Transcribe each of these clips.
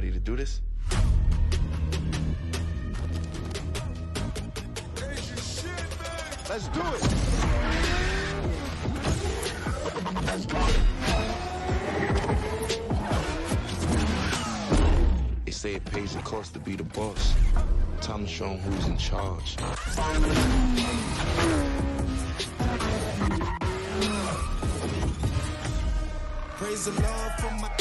ready to do this? Let's do it. They say it pays the cost to be the boss. Time to show them who's in charge. Praise the Lord for my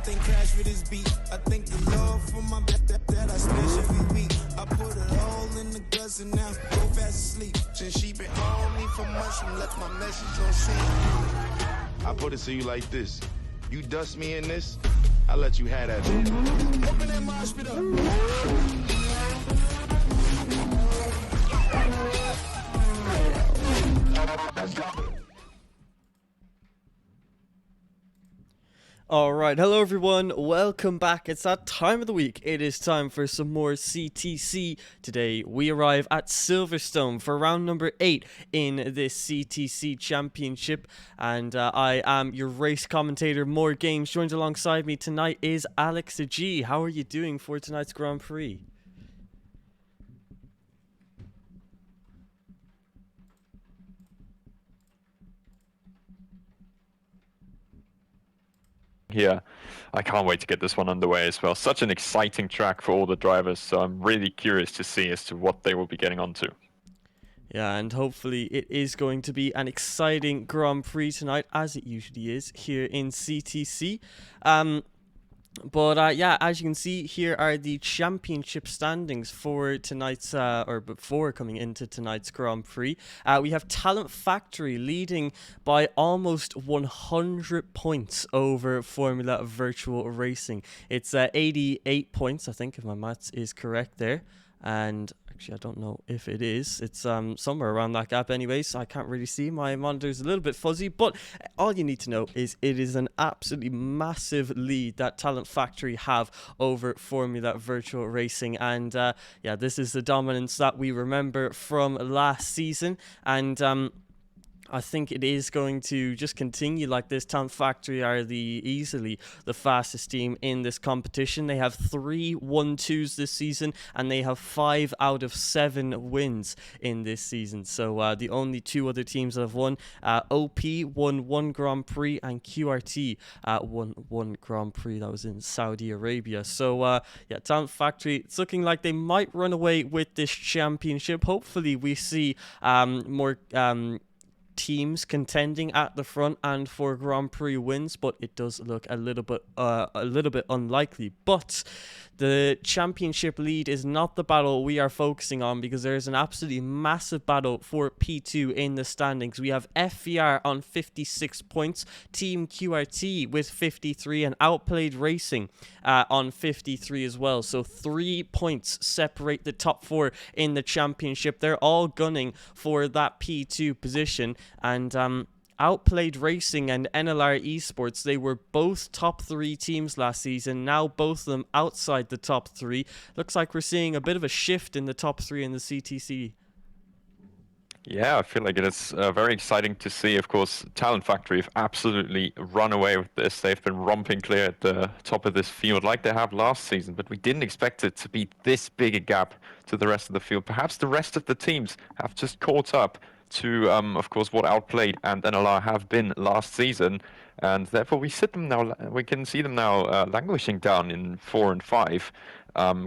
anything crash with his beat. I thank the Lord for my that I smash every week. I put it all in the guts and now go fast asleep. Since she been on me for months and left my message on scene. I put it to you like this. You dust me in this, I'll let you have that. Open that mosh pit up. Alright, hello everyone, welcome back. It's that time of the week. It is time for some more CTC. Today we arrive at Silverstone for round number 8 in this CTC championship. And I am your race commentator, More Games. Joined alongside me tonight is Alex G. How are you doing for tonight's Grand Prix? Here, I can't wait to get this one underway as well. Such an exciting track for all the drivers, so I'm really curious to see as to what they will be getting onto. Yeah, and hopefully it is going to be an exciting Grand Prix tonight, as it usually is here in CTC. But yeah, as you can see, here are the championship standings for tonight's, or before coming into tonight's Grand Prix. We have Talent Factory leading by almost 100 points over Formula Virtual Racing. It's 88 points, I think, if my maths is correct there. And actually, I don't know if it is. It's somewhere around that gap anyways. I can't really see. My monitor's a little bit fuzzy. But all you need to know is it is an absolutely massive lead that Talent Factory have over Formula Virtual Racing. And yeah, this is the dominance that we remember from last season. And I think it is going to just continue like this. Talent Factory are easily the fastest team in this competition. They have 3 1-2s this season, and they have 5 out of 7 wins in this season. So the only 2 other teams that have won, OP won 1 Grand Prix, and QRT won 1 Grand Prix. That was in Saudi Arabia. So yeah, Talent Factory, it's looking like they might run away with this championship. Hopefully we see more teams contending at the front and for Grand Prix wins, but it does look a little bit unlikely. But the championship lead is not the battle we are focusing on, because there is an absolutely massive battle for P2 in the standings. We have FVR on 56 points, Team QRT with 53, and Outplayed Racing on 53 as well. So 3 points separate the top 4 in the championship. They're all gunning for that P2 position. And Outplayed Racing and NLR Esports, they were both top 3 teams last season. Now both of them outside the top 3. Looks like we're seeing a bit of a shift in the top 3 in the CTC. Yeah, I feel like it is very exciting to see. Of course, Talent Factory have absolutely run away with this. They've been romping clear at the top of this field like they have last season, but we didn't expect it to be this big a gap to the rest of the field. Perhaps the rest of the teams have just caught up to, of course, what Outplayed and NLR have been last season, and therefore we can see them now languishing down in 4 and 5,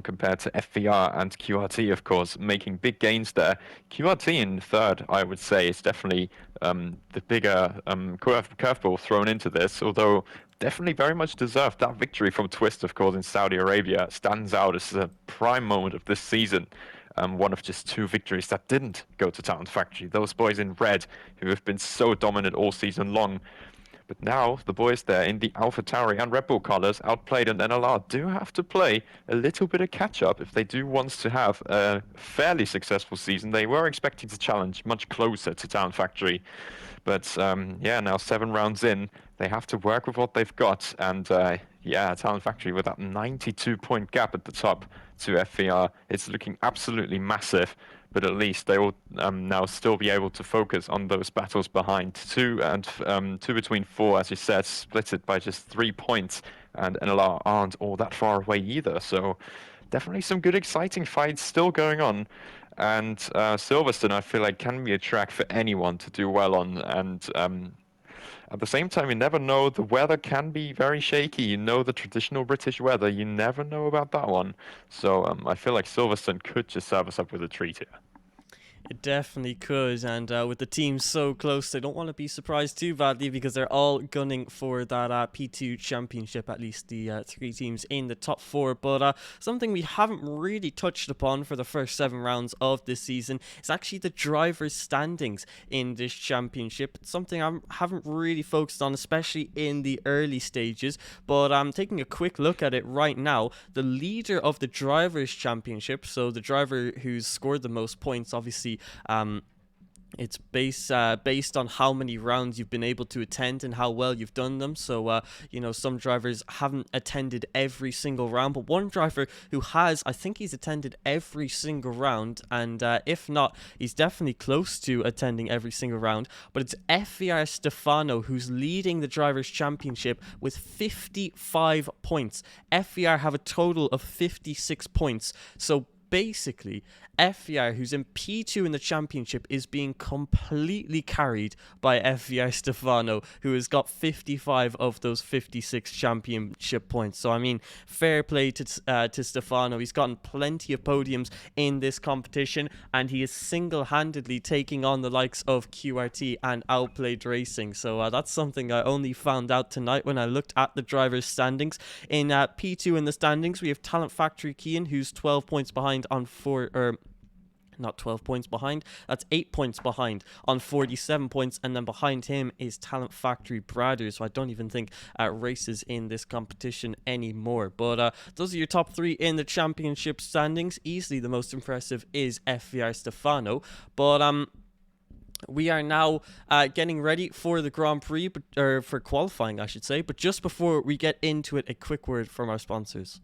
compared to FVR and QRT, of course, making big gains there. QRT in third, I would say, is definitely the bigger curveball thrown into this, although definitely very much deserved. That victory from Twist, of course, in Saudi Arabia stands out as a prime moment of this season. One of just 2 victories that didn't go to Talent Factory. Those boys in red, who have been so dominant all season long. But now, the boys there in the AlphaTauri and Red Bull colors, Outplayed and NLR, do have to play a little bit of catch-up if they do want to have a fairly successful season. They were expecting to challenge much closer to Talent Factory. But yeah, now 7 rounds in, they have to work with what they've got. And yeah, Talent Factory with that 92-point gap at the top to FVR. It's looking absolutely massive. but at least they will now still be able to focus on those battles behind. Two between four, as you said, split it by just 3 points, and NLR aren't all that far away either. So definitely some good, exciting fights still going on. And Silverstone, I feel like, can be a track for anyone to do well on. And at the same time, you never know. The weather can be very shaky. You know, the traditional British weather. You never know about that one. So I feel like Silverstone could just serve us up with a treat here. It definitely could, and with the teams so close, they don't want to be surprised too badly because they're all gunning for that P2 championship, at least the 3 teams in the top 4. But something we haven't really touched upon for the first 7 rounds of this season is actually the drivers' standings in this championship. It's something I haven't really focused on, especially in the early stages, but I'm taking a quick look at it right now. The leader of the drivers' championship, so the driver who's scored the most points, obviously it's based on how many rounds you've been able to attend and how well you've done them. So, some drivers haven't attended every single round, but one driver who has, I think he's attended every single round, and if not, he's definitely close to attending every single round. But it's FVR Stefano who's leading the Drivers' Championship with 55 points. FVR have a total of 56 points. So basically, FVR, who's in P2 in the championship, is being completely carried by FVR Stefano, who has got 55 of those 56 championship points. So, I mean, fair play to Stefano. He's gotten plenty of podiums in this competition, and he is single-handedly taking on the likes of QRT and Outplayed Racing. So, that's something I only found out tonight when I looked at the drivers' standings. In P2 in the standings, we have Talent Factory Kian, who's 12 points behind on not 12 points behind, that's 8 points behind on 47 points, and then behind him is Talent Factory Brothers, so I don't even think races in this competition anymore. But those are your top 3 in the championship standings. Easily the most impressive is FVR Stefano, but we are now getting ready for the Grand Prix, or for qualifying I should say, but just before we get into it, a quick word from our sponsors.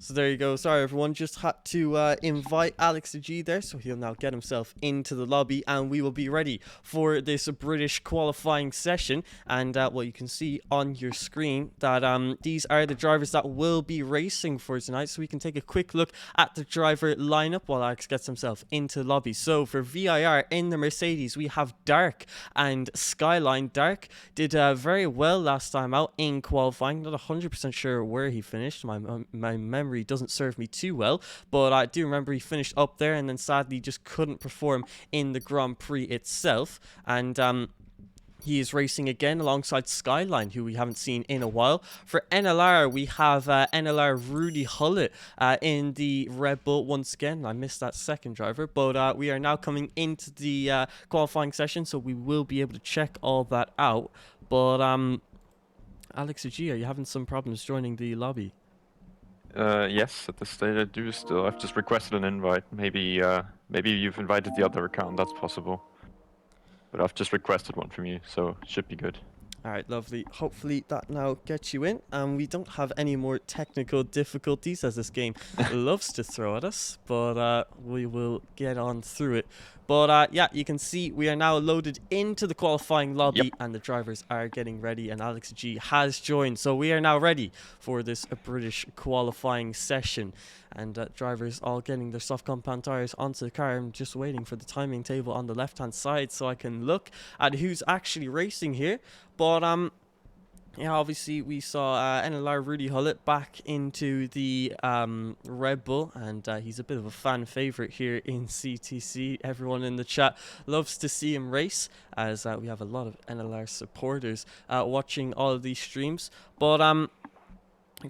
So there you go. Sorry, everyone. Just had to invite Alex G there, so he'll now get himself into the lobby, and we will be ready for this British qualifying session. And well, you can see on your screen that these are the drivers that will be racing for tonight. So we can take a quick look at the driver lineup while Alex gets himself into the lobby. So for VIR in the Mercedes, we have Dark and Skyline. Dark did very well last time out in qualifying. Not 100% sure where he finished. My memory doesn't serve me too well, but I do remember he finished up there and then sadly just couldn't perform in the Grand Prix itself. And he is racing again alongside Skyline, who we haven't seen in a while. For NLR, we have NLR Rudy Hullett in the Red Bull once again. I missed that second driver, but we are now coming into the qualifying session, so we will be able to check all that out. But Alex G, are you having some problems joining the lobby? Yes, at this stage I do still. I've just requested an invite. Maybe you've invited the other account, that's possible. But I've just requested one from you, so it should be good. Alright, lovely. Hopefully that now gets you in, and we don't have any more technical difficulties as this game loves to throw at us, but we will get on through it But yeah, you can see we are now loaded into the qualifying lobby, Yep. and the drivers are getting ready, and Alex G has joined. So we are now ready for this British qualifying session, and drivers all getting their soft compound tires onto the car. I'm just waiting for the timing table on the left-hand side so I can look at who's actually racing here. But yeah, obviously we saw NLR Rudy Hullett back into the Red Bull, and he's a bit of a fan favorite here in CTC. Everyone in the chat loves to see him race, as we have a lot of NLR supporters watching all of these streams. But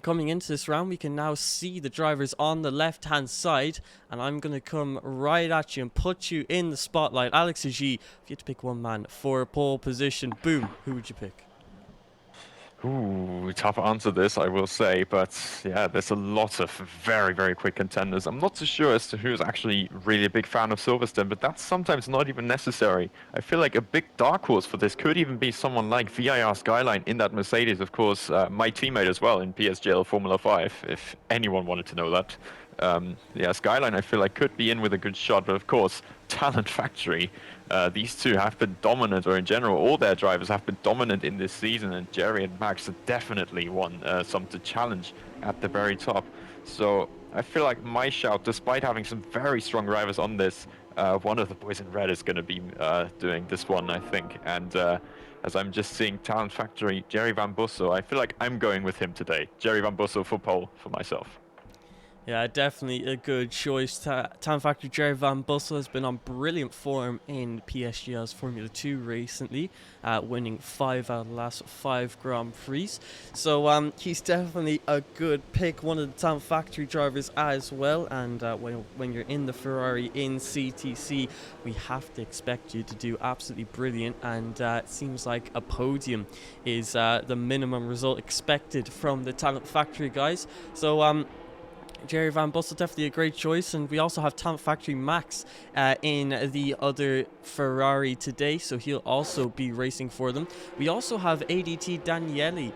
coming into this round, we can now see the drivers on the left-hand side, and I'm going to come right at you and put you in the spotlight. Alex G, if you had to pick one man for pole position, boom, who would you pick? Ooh, tough answer this, I will say, but yeah, there's a lot of very, very quick contenders. I'm not too sure as to who's actually really a big fan of Silverstone, but that's sometimes not even necessary. I feel like a big dark horse for this could even be someone like VIR Skyline in that Mercedes, of course, my teammate as well in PSGL Formula 5, if anyone wanted to know that. Yeah, Skyline I feel like could be in with a good shot, but of course, Talent Factory, these two have been dominant, or in general, all their drivers have been dominant in this season, and Jerry and Max are definitely some to challenge at the very top. So I feel like my shout, despite having some very strong drivers on this, one of the boys in red is going to be doing this one, I think. And as I'm just seeing Talent Factory, Jerry Van Bussel, I feel like I'm going with him today. Jerry Van Bussel for pole for myself. Yeah, definitely a good choice. Talent Factory Jerry Van Bussel has been on brilliant form in PSGL's Formula 2 recently, winning 5 out of the last 5 Grand Prix. So he's definitely a good pick, one of the Talent Factory drivers as well. And when you're in the Ferrari in CTC, we have to expect you to do absolutely brilliant. And it seems like a podium is the minimum result expected from the Talent Factory guys. So Jerry Van Bussel, definitely a great choice. And we also have Talent Factory Max in the other Ferrari today, so he'll also be racing for them. We also have ADT Daniele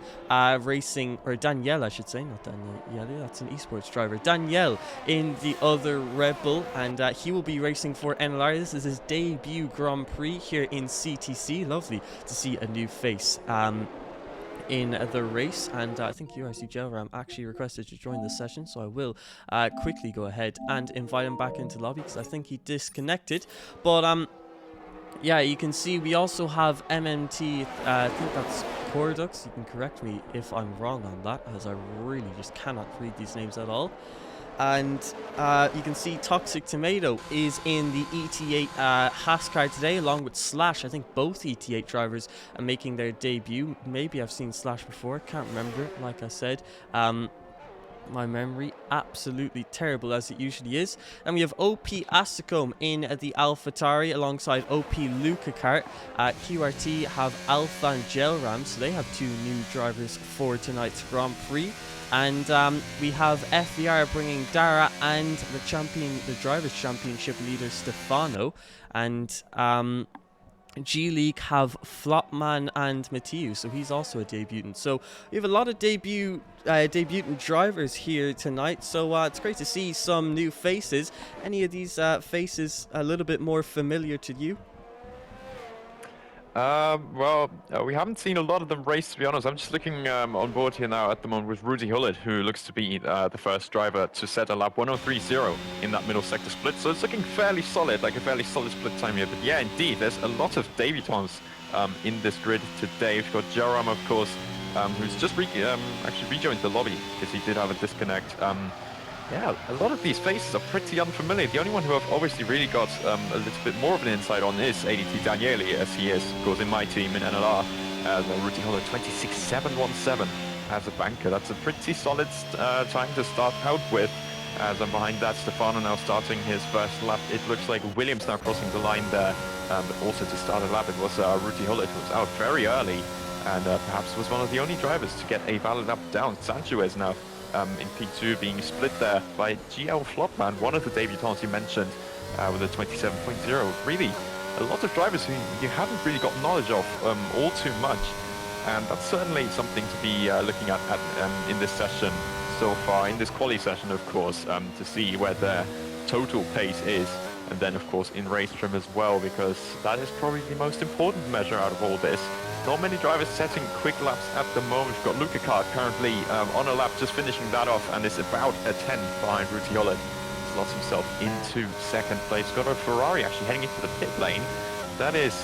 racing, or Danielle I should say, not Daniele, that's an esports driver. Danielle in the other Red Bull, and he will be racing for NLR. This is his debut Grand Prix here in CTC. Lovely to see a new face in the race, and I think URC Gelram actually requested to join this session, so I will quickly go ahead and invite him back into the lobby because I think he disconnected. But yeah, you can see we also have MMT, I think that's Cordux. You can correct me if I'm wrong on that, as I really just cannot read these names at all. And you can see Toxic Tomato is in the ET8 Haas car today, along with Slash. I think both ET8 drivers are making their debut. Maybe I've seen Slash before, can't remember, like I said. My memory absolutely terrible, as it usually is. And we have OP Asicom in the AlphaTauri alongside OP Luca Kart. QRT have Alpha and Gelram, so they have 2 new drivers for tonight's Grand Prix. And we have FVR bringing Dara and the Drivers' Championship leader Stefano. And G League have Flopman and Mathieu, so he's also a debutant. So we have a lot of debutant drivers here tonight. So it's great to see some new faces. Any of these faces a little bit more familiar to you? Well, we haven't seen a lot of them race, to be honest. I'm just looking on board here now at the moment with Rudy Hullett, who looks to be the first driver to set a lap 103.0 in that middle sector split. So it's looking fairly solid, like a fairly solid split time here. But yeah, indeed, there's a lot of debutants in this grid today. We've got Joram, of course, who's just actually rejoined the lobby because he did have a disconnect. Yeah, a lot of these faces are pretty unfamiliar. The only one who I've obviously really got a little bit more of an insight on is ADT Daniele, as he is, of course, in my team in NLR. Rudy Hollow 26.717 as a banker. That's a pretty solid time to start out with. As I'm behind that, Stefano now starting his first lap. It looks like Williams now crossing the line there, but also to start a lap, it was Rudy Hollow who was out very early, and perhaps was one of the only drivers to get a valid lap down. Sanchez now in P2 being split there by GL Flopman, one of the debutants you mentioned, with a 27.0. Really, a lot of drivers who you haven't really got knowledge of all too much, and that's certainly something to be looking at in this session so far, in this quali session, of course, to see where their total pace is. and then of course in race trim as well, because that is probably the most important measure out of all this. Not many drivers setting quick laps at the moment. We've got Luca Kart currently on a lap, just finishing that off, and is about a 10 behind Ruti Holland. Slots himself into second place. Got a Ferrari actually heading into the pit lane. That is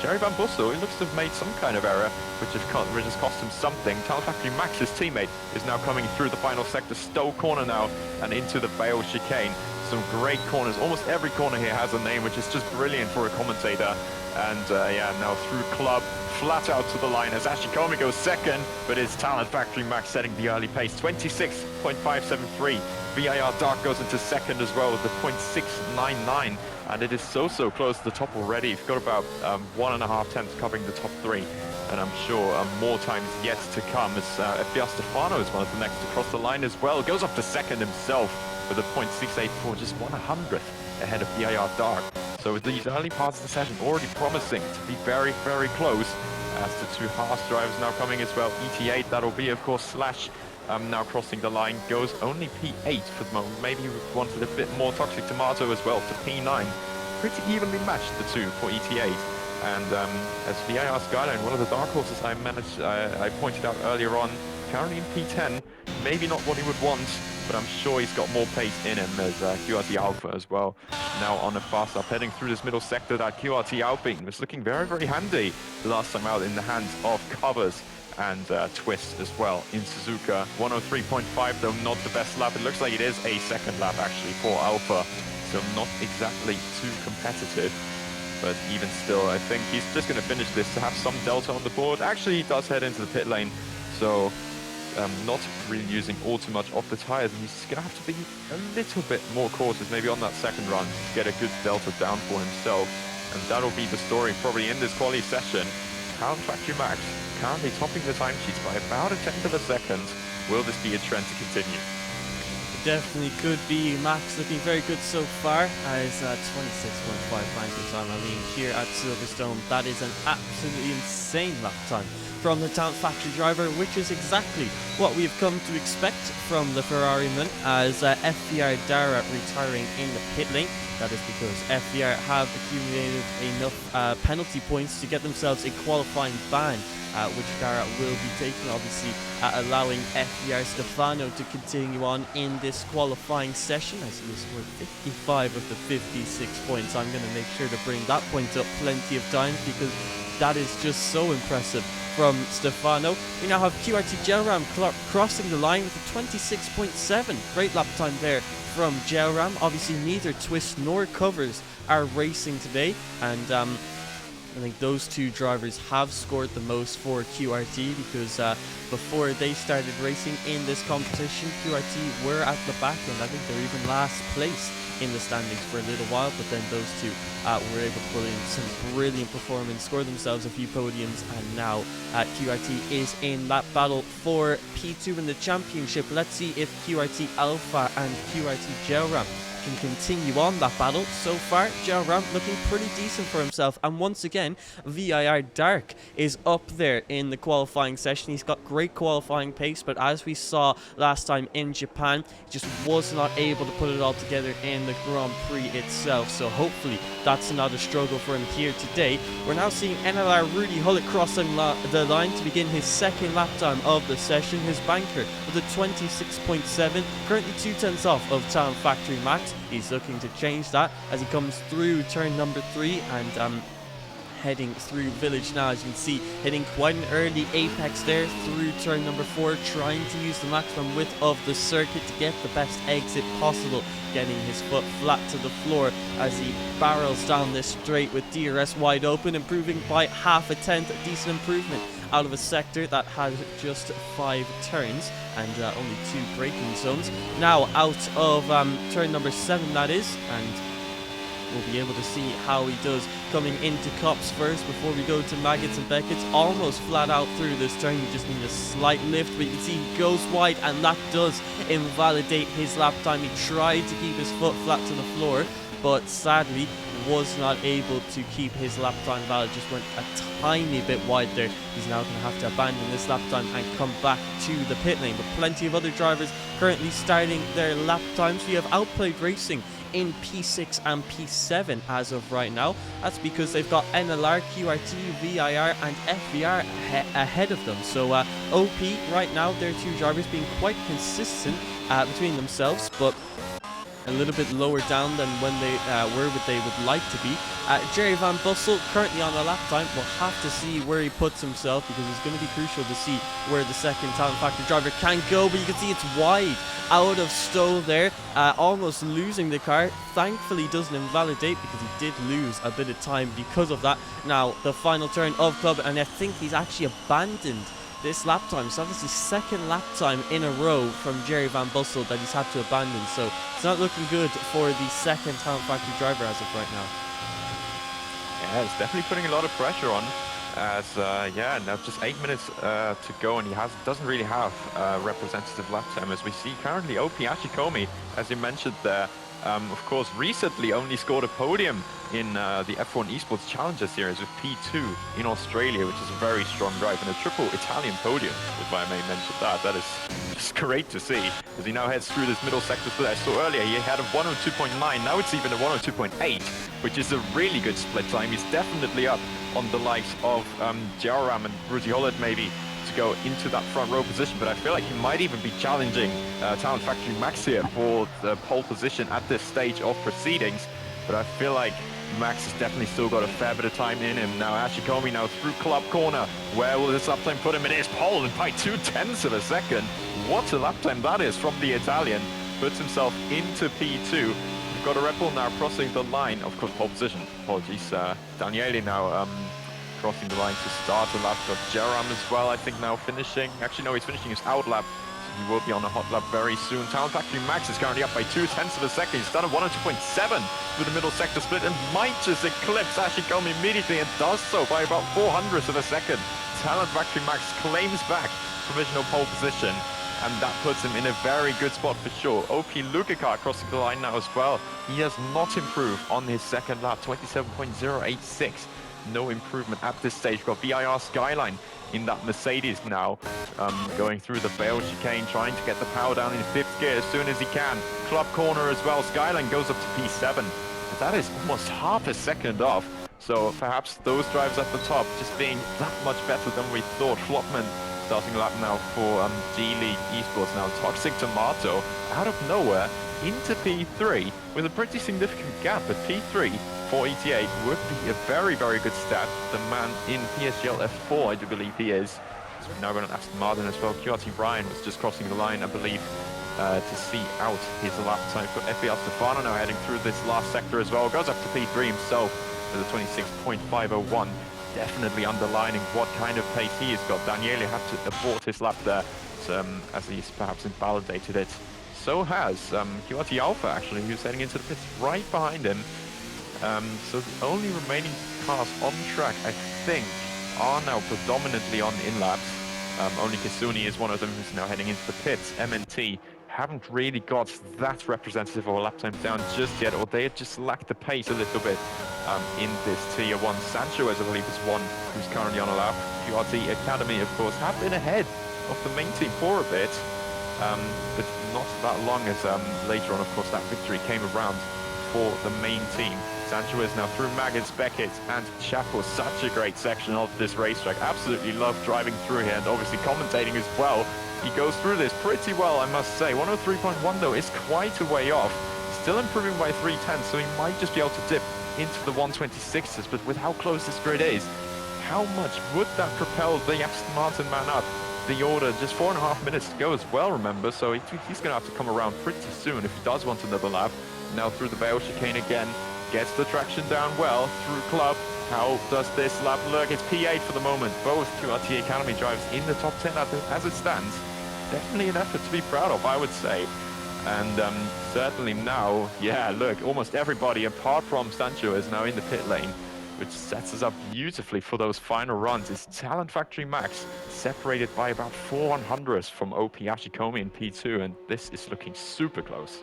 Jerry Van Bussel. He looks to have made some kind of error, which has cost him something. Talent Factory Max, his teammate, is now coming through the final sector. Stowe corner now and into the Vale chicane. Some great corners. Almost every corner here has a name, which is just brilliant for a commentator. And yeah, now through Club, flat out to the line as Ashley Comey goes second, but it's Talent Factory Max setting the early pace, 26.573. VIR Dark goes into second as well with the 0.699, and it is so close to the top already. You've got about 1.5 tenths covering the top three, and I'm sure more times yet to come, as FBR Stefano is one of the next to cross the line as well. Goes up to second himself with a 0.684, just 1/100th ahead of VIR Dark. So with these early parts of the session already promising to be very close, as the two Haas drivers now coming as well. ET8, that'll be of course Slash now crossing the line, goes only P8 for the moment. Maybe we wanted a bit more Toxic Tomato as well to P9. Pretty evenly matched, the two for ET8. And as VIR Skyline, one of the dark horses I pointed out earlier on, currently in P10, maybe not what he would want, but I'm sure he's got more pace in him. There's QRT Alpha as well, now on a fast up, heading through this middle sector. That QRT Alpine was looking very handy the last time out in the hands of Covers and Twist as well in Suzuka. 103.5 though, not the best lap. It looks like it is a second lap actually for Alpha, so not exactly too competitive. But even still, I think he's just going to finish this to have some delta on the board. Actually, he does head into the pit lane, so not really using all too much off the tires, and he's going to have to be a little bit more cautious maybe on that second run to get a good delta down for himself. And that'll be the story probably in this quali session. Talent Factory Max currently topping the timesheets by about a tenth of a second. Will this be a trend to continue? Definitely could be. Max looking very good so far, as 26.5 banker time. I mean, here at Silverstone, that is an absolutely insane lap time from the Talent Factory driver, which is exactly what we've come to expect from the Ferrari-man, as FVR Dara retiring in the pit lane. That is because FVR have accumulated enough penalty points to get themselves a qualifying ban, which Dara will be taking, obviously allowing FVR Stefano to continue on in this qualifying session, as he has scored 55 of the 56 points. I'm going to make sure to bring that point up plenty of times, because that is just so impressive from Stefano. We now have QRT Gelram crossing the line with a 26.7. Great lap time there from Gelram. Obviously neither Twist nor Covers are racing today, and I think those two drivers have scored the most for QRT, because before they started racing in this competition, QRT were at the back, and I think they're even last place in the standings for a little while, but then those two were able to pull in some brilliant performance, score themselves a few podiums, and now QRT is in that battle for P2 in the championship. Let's see if QRT Alpha and QRT Gelram can continue on that battle. So far, Gelram looking pretty decent for himself, and once again VIR Dark is up there in the qualifying session. He's got great qualifying pace, but as we saw last time in Japan, he just was not able to put it all together in the Grand Prix itself, so hopefully that's not a struggle for him here today. We're now seeing NLR Rudy Hullet crossing the line to begin his second lap time of the session. His banker with a 26.7, currently 2 tenths off of Talent Factory Max. He's looking to change that as he comes through turn number 3 and heading through Village now, as you can see, hitting quite an early apex there through turn number 4, trying to use the maximum width of the circuit to get the best exit possible, getting his foot flat to the floor as he barrels down this straight with DRS wide open, improving by half a tenth. A decent improvement out of a sector that has just 5 turns and only 2 braking zones. Now out of turn number 7, that is, and we'll be able to see how he does coming into Cops first before we go to Maggots and Beckett's. Almost flat out through this turn, you just need a slight lift, but you can see he goes wide, and that does invalidate his lap time. He tried to keep his foot flat to the floor, but sadly was not able to keep his lap time valid, just went a tiny bit wide there. He's now going to have to abandon this lap time and come back to the pit lane, but plenty of other drivers currently starting their lap times. We have Outplayed Racing in P6 and P7 as of right now. That's because they've got NLR, QRT, VIR and FVR ahead of them. So OP right now, their two drivers being quite consistent between themselves, but a little bit lower down than when they were what they would like to be. Jerry Van Bussel currently on a lap time. We'll have to see where he puts himself, because it's going to be crucial to see where the second Talent Factory driver can go, but you can see it's wide out of Stoll there, almost losing the car. Thankfully doesn't invalidate, because he did lose a bit of time because of that. Now the final turn of Club, and I think he's actually abandoned this lap time. So obviously second lap time in a row from Jerry Van Bussel that he's had to abandon. So it's not looking good for the second Talent Factory driver as of right now. Yeah, it's definitely putting a lot of pressure on. As yeah, now just 8 minutes to go, and he doesn't really have representative lap time, as we see currently. OP Ashikomi, as you mentioned there, of course, recently only scored a podium in the F1 Esports Challenger Series with P2 in Australia, which is a very strong drive, and a triple Italian podium, if I may mention that. That is just great to see, as he now heads through this middle sector split. I saw earlier he had a 102.9, now it's even a 102.8, which is a really good split time. He's definitely up on the likes of Jaram and Rudy Holland maybe to go into that front row position, but I feel like he might even be challenging Talent Factory Max here for the pole position at this stage of proceedings. But I feel like Max has definitely still got a fair bit of time in him. Now Ashikomi now through Club Corner. Where will this lap time put him? It is pole, and by 0.2 of a second. What a lap time that is from the Italian. Puts himself into P2. We've got a Red Bull now crossing the line. Of course, pole position. Apologies. Daniele now crossing the line to start the lap. Got Jaram as well, I think, now finishing. Actually, no, he's finishing his out lap. So he will be on a hot lap very soon. Talent Factory Max is currently up by 0.2 of a second. He's done a 102.7 through the middle sector split, and might just eclipse Ashikomi immediately, and does so by about 0.04 of a second. Talent Factory Max claims back provisional pole position, and that puts him in a very good spot for sure. OP Lukakar crossing the line now as well. He has not improved on his second lap, 27.086. No improvement at this stage. We've got VIR Skyline in that Mercedes now, going through the Bale chicane, trying to get the power down in 5th gear as soon as he can. Club Corner as well. Skyline goes up to P7. But that is almost half a second off. So perhaps those drivers at the top just being that much better than we thought. Flopman starting a lap now for G-League Esports now. Toxic Tomato out of nowhere into P3 with a pretty significant gap, but P3 for ETA would be a very, very good stat. The man in PSGL F4, I do believe he is. So we've now got an Aston Martin as well. QRT Ryan was just crossing the line, I believe, to see out his lap time. Got FBL Stefano now heading through this last sector as well. Goes up to P3 himself with a 26.501. Definitely underlining what kind of pace he has got. Daniele had to abort his lap there, as he's perhaps invalidated it. So has QRT Alpha, actually, who's heading into the pits right behind him. So the only remaining cars on track, I think, are now predominantly on in-laps. Only Kasuni is one of them who's now heading into the pits. MNT haven't really got that representative of a lap time down just yet, or they just lack the pace a little bit in this Tier 1. Sancho, as I believe, is one who's currently on a lap. QRT Academy, of course, have been ahead of the main team for a bit, but not that long, as later on, of course, that victory came around for the main team. Sancho is now through Maggots, Beckett and Chapo. Such a great section of this racetrack. Absolutely love driving through here, and obviously commentating as well. He goes through this pretty well, I must say. 103.1 though is quite a way off. Still improving by 0.3, so he might just be able to dip into the 126s, but with how close this grid is, how much would that propel the Aston Martin man up the order? Just 4.5 minutes to go as well, remember, so he's going to have to come around pretty soon if he does want another lap. Now through the Bale chicane again, gets the traction down well through Club. How does this lap look? It's P8 for the moment. Both QRT Academy drivers in the top 10 as it stands. Definitely an effort to be proud of, I would say. And certainly now, yeah, look, almost everybody apart from Sancho is now in the pit lane, which sets us up beautifully for those final runs. It's Talent Factory Max separated by about 400 from OP Ashikomi in P2, and this is looking super close.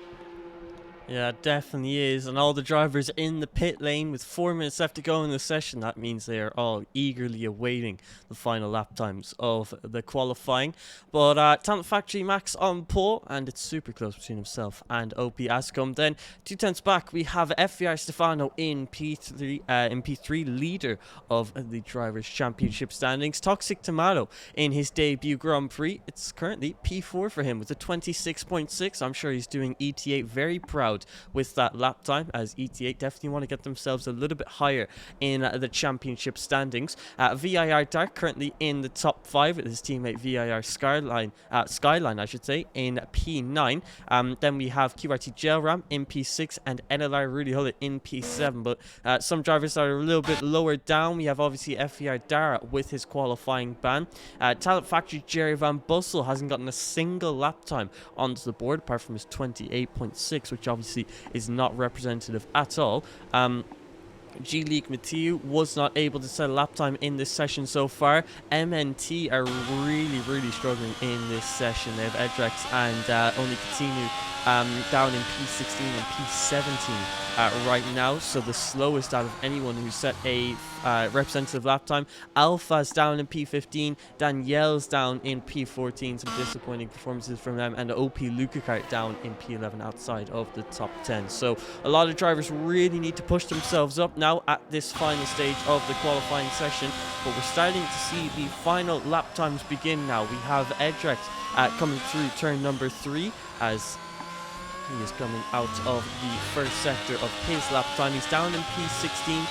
Yeah, it definitely is. And all the drivers in the pit lane with 4 minutes left to go in the session. That means they are all eagerly awaiting the final lap times of the qualifying. But Talent Factory Max on pole, and it's super close between himself and OP Ascom. Then 2 tenths back, we have FVR Stefano in P3, leader of the Drivers' Championship standings. Toxic Tomato in his debut Grand Prix. It's currently P4 for him with a 26.6. I'm sure he's doing ET8 very proud with that lap time, as ET8 definitely want to get themselves a little bit higher in the championship standings. VIR Dark currently in the top 5 with his teammate VIR Skyline, I should say, in P9. Then we have QRT Jailram in P6 and NLR Rudy Hullet in P7. But some drivers are a little bit lower down. We have obviously FVR Dara with his qualifying ban. Talent Factory Jerry Van Bussel hasn't gotten a single lap time onto the board apart from his 28.6, which obviously is not representative at all. G League Mathieu was not able to set a lap time in this session so far. MNT are really struggling in this session. They have Edrex and only Katinu down in P16 and P17 right now, so the slowest out of anyone who set a representative lap time. Alpha's down in P15, Danielle's down in P14, some disappointing performances from them, and OP Lukakart down in P11 outside of the top 10. So a lot of drivers really need to push themselves up now at this final stage of the qualifying session, but we're starting to see the final lap times begin now. We have Edrex coming through turn number 3 as he is coming out of the first sector of his lap time. He's down in P16,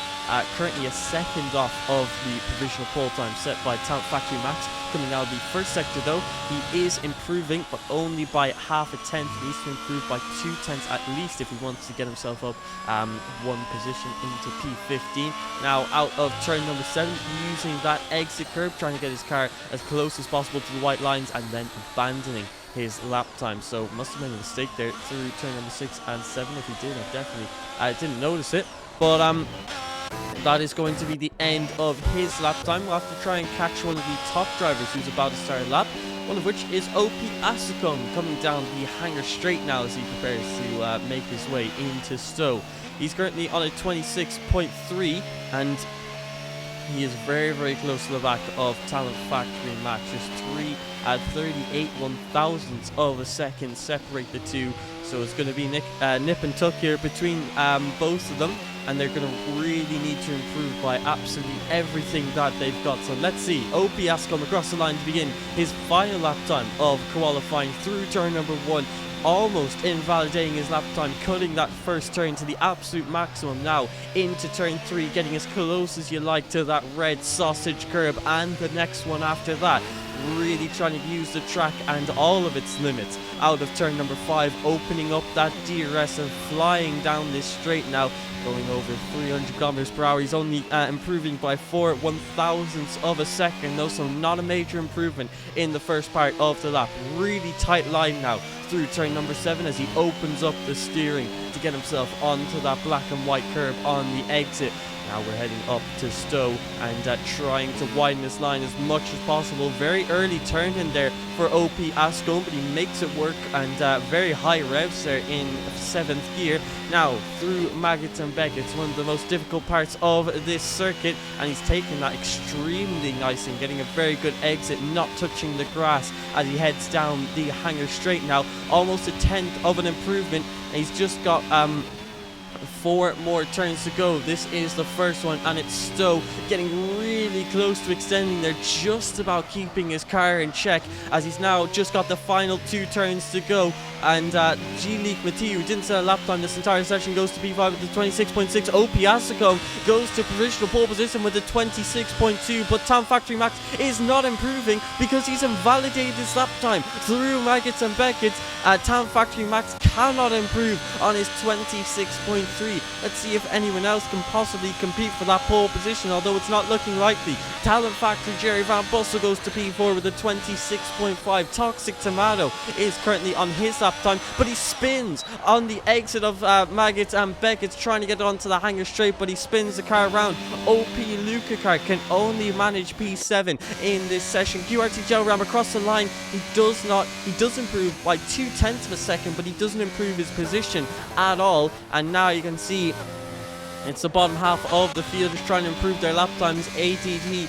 currently a second off of the provisional pole time set by Talent Factory Max. Coming out of the first sector though, he is improving, but only by half a tenth. He needs to improve by 2 tenths at least if he wants to get himself up 1 position into P15. Now out of turn number 7, using that exit curb, trying to get his car as close as possible to the white lines and then abandoning his lap time. So must have made a mistake there through turn number 6 and 7. If he did, I definitely didn't notice it. But that is going to be the end of his lap time. We'll have to try and catch one of the top drivers who's about to start a lap, one of which is OP Asicum, coming down the hanger straight now as he prepares to make his way into Stowe. He's currently on a 26.3 and he is very close to the back of Talent Factory Max. Just 38 1,000ths of a second separate the two. So it's going to be nip and tuck here between both of them. And they're going to really need to improve by absolutely everything that they've got. So let's see. OP Ascom across the line to begin his final lap time of qualifying through turn number 1. Almost invalidating his lap time, cutting that first turn to the absolute maximum now into turn 3, getting as close as you like to that red sausage curb and the next one after that. Really trying to use the track and all of its limits out of turn number 5, opening up that DRS and flying down this straight now, going over 300 kilometers per hour. He's only improving by 4 1,000ths of a second though, so not a major improvement in the first part of the lap. Really tight line now through turn number 7 as he opens up the steering to get himself onto that black and white curb on the exit. Now we're heading up to Stowe and trying to widen this line as much as possible. Very early turn in there for OP Ascom, but he makes it work, and very high revs there in 7th gear. Now through Maggots and Beckett's, one of the most difficult parts of this circuit, and he's taking that extremely nice and getting a very good exit, not touching the grass as he heads down the hanger straight now. Almost a tenth of an improvement, and he's just got 4 more turns to go. This is the first one, and it's Stowe getting really close to extending. They're just about keeping his car in check as he's now just got the final 2 turns to go. And G League Mathieu, who didn't set a lap time this entire session, goes to P5 with the 26.6. OP Asicom goes to provisional pole position with the 26.2, but Talent Factory Max is not improving because he's invalidated his lap time through Maggots and Beckett's. Talent Factory Max cannot improve on his 26.3. Let's see if anyone else can possibly compete for that pole position, although it's not looking likely. Talent Factory Jerry Van Bussel goes to P4 with a 26.5. Toxic Tomato is currently on his lap time, but he spins on the exit of Maggots and Beckett's, trying to get onto the hanger straight, but he spins the car around. OP Lukakart can only manage P7 in this session. QRT Gelram across the line. He does improve by 2 tenths of a second, but he doesn't improve his position at all. And now you can see it's the bottom half of the field is trying to improve their lap times. ATT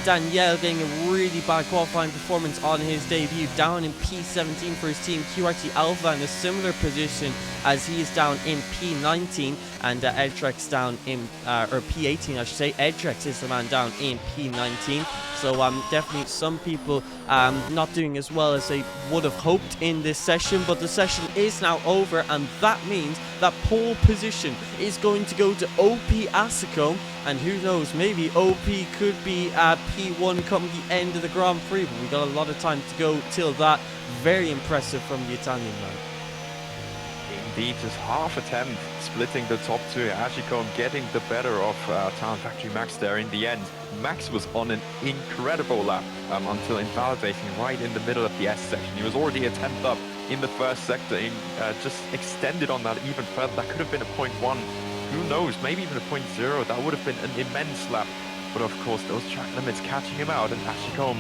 Danielle getting a really bad qualifying performance on his debut, down in P17 for his team. QRT Alpha in a similar position as he is down in P19, and Edrex down in, or P18 I should say. Edrex is the man down in P19. So definitely some people not doing as well as they would have hoped in this session, but the session is now over, and that means that pole position is going to go to OP Asicom, and who knows, maybe OP could be P1 come the end of the Grand Prix, but we've got a lot of time to go till that. Very impressive from the Italian man. Indeed, just half a tenth splitting the top two. Ashicom getting the better of Talent Factory Max there in the end. Max was on an incredible lap until invalidating right in the middle of the S section. He was already a tenth up in the first sector, just extended on that even further. That could have been a 0.1. Who knows, maybe even a 0.0. That would have been an immense lap. But of course, those track limits catching him out, and Ashicom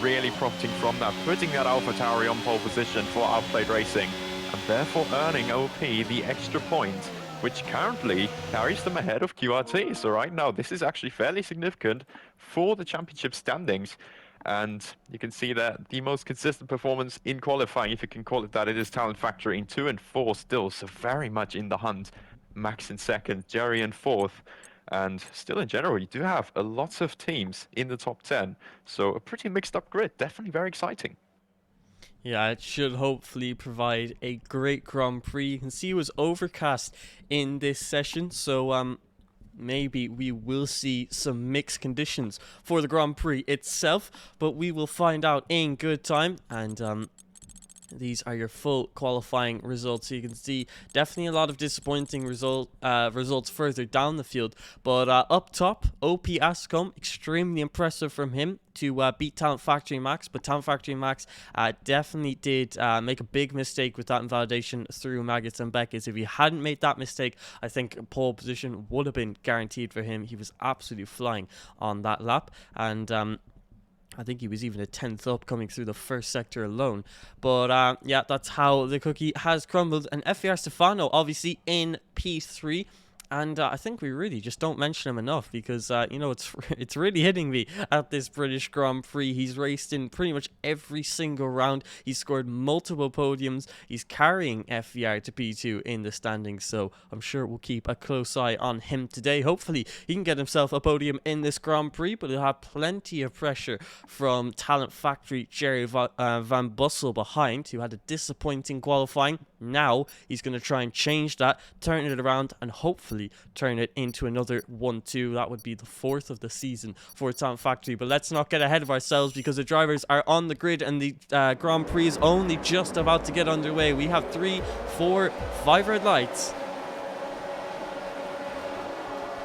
really profiting from that, putting that AlphaTauri on pole position for Outplayed Racing, and therefore earning OP the extra point, which currently carries them ahead of QRT. So right now, this is actually fairly significant for the championship standings. And you can see that the most consistent performance in qualifying, if you can call it that, it is Talent Factory in 2 and 4 still, so very much in the hunt. Max in second, Jerry in fourth. And still in general, you do have a lot of teams in the top 10. So a pretty mixed up grid, definitely very exciting. Yeah, it should hopefully provide a great Grand Prix. You can see it was overcast in this session, so maybe we will see some mixed conditions for the Grand Prix itself, but we will find out in good time. And these are your full qualifying results. So you can see definitely a lot of disappointing results further down the field. But up top, OP Ascom, extremely impressive from him to beat Talent Factory Max. But Talent Factory Max definitely did make a big mistake with that invalidation through Maggots and Beckett. If he hadn't made that mistake, I think pole position would have been guaranteed for him. He was absolutely flying on that lap. And I think he was even a 10th up coming through the first sector alone. But yeah, that's how the cookie has crumbled. And FVR Stefano obviously in P3. And I think we really just don't mention him enough because, you know, it's really hitting me at this British Grand Prix. He's raced in pretty much every single round. He's scored multiple podiums. He's carrying FVR to P2 in the standings. So I'm sure we'll keep a close eye on him today. Hopefully he can get himself a podium in this Grand Prix, but he'll have plenty of pressure from Talent Factory Jerry Van Bussel behind, who had a disappointing qualifying. Now he's going to try and change that, turn it around, and hopefully turn it into another 1-2. That would be the 4th of the season for Talent Factory. But let's not get ahead of ourselves because the drivers are on the grid and the Grand Prix is only just about to get underway. We have 3, 4, 5 red lights.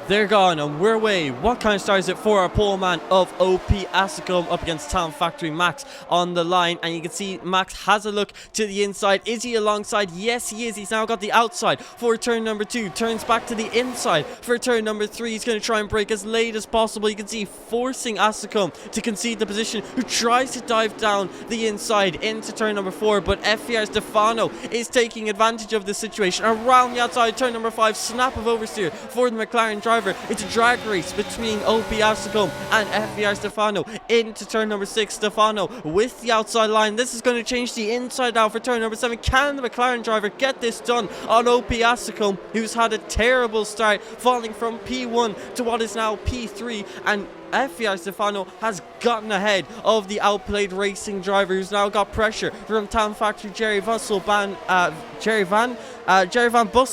They're gone and we're away. What kind of start is it for our pole man of OP Asicom up against Talent Factory Max on the line? And you can see Max has a look to the inside. Is he alongside? Yes, he is. He's now got the outside for turn number 2. Turns back to the inside for turn number 3. He's going to try and brake as late as possible. You can see forcing Asicom to concede the position, who tries to dive down the inside into turn number 4. But FVR Stefano is taking advantage of the situation. Around the outside, turn number 5. Snap of oversteer for the McLaren driver. It's a drag race between OP Asicom and FVR Stefano into turn number 6. Stefano with the outside line. This is going to change the inside now for turn number 7. Can the McLaren driver get this done on OP Asicom, who's had a terrible start, falling from P1 to what is now P3, and FVR Stefano has gotten ahead of the Outplayed Racing driver, who's now got pressure from Talent Factory Jerry Van Bussel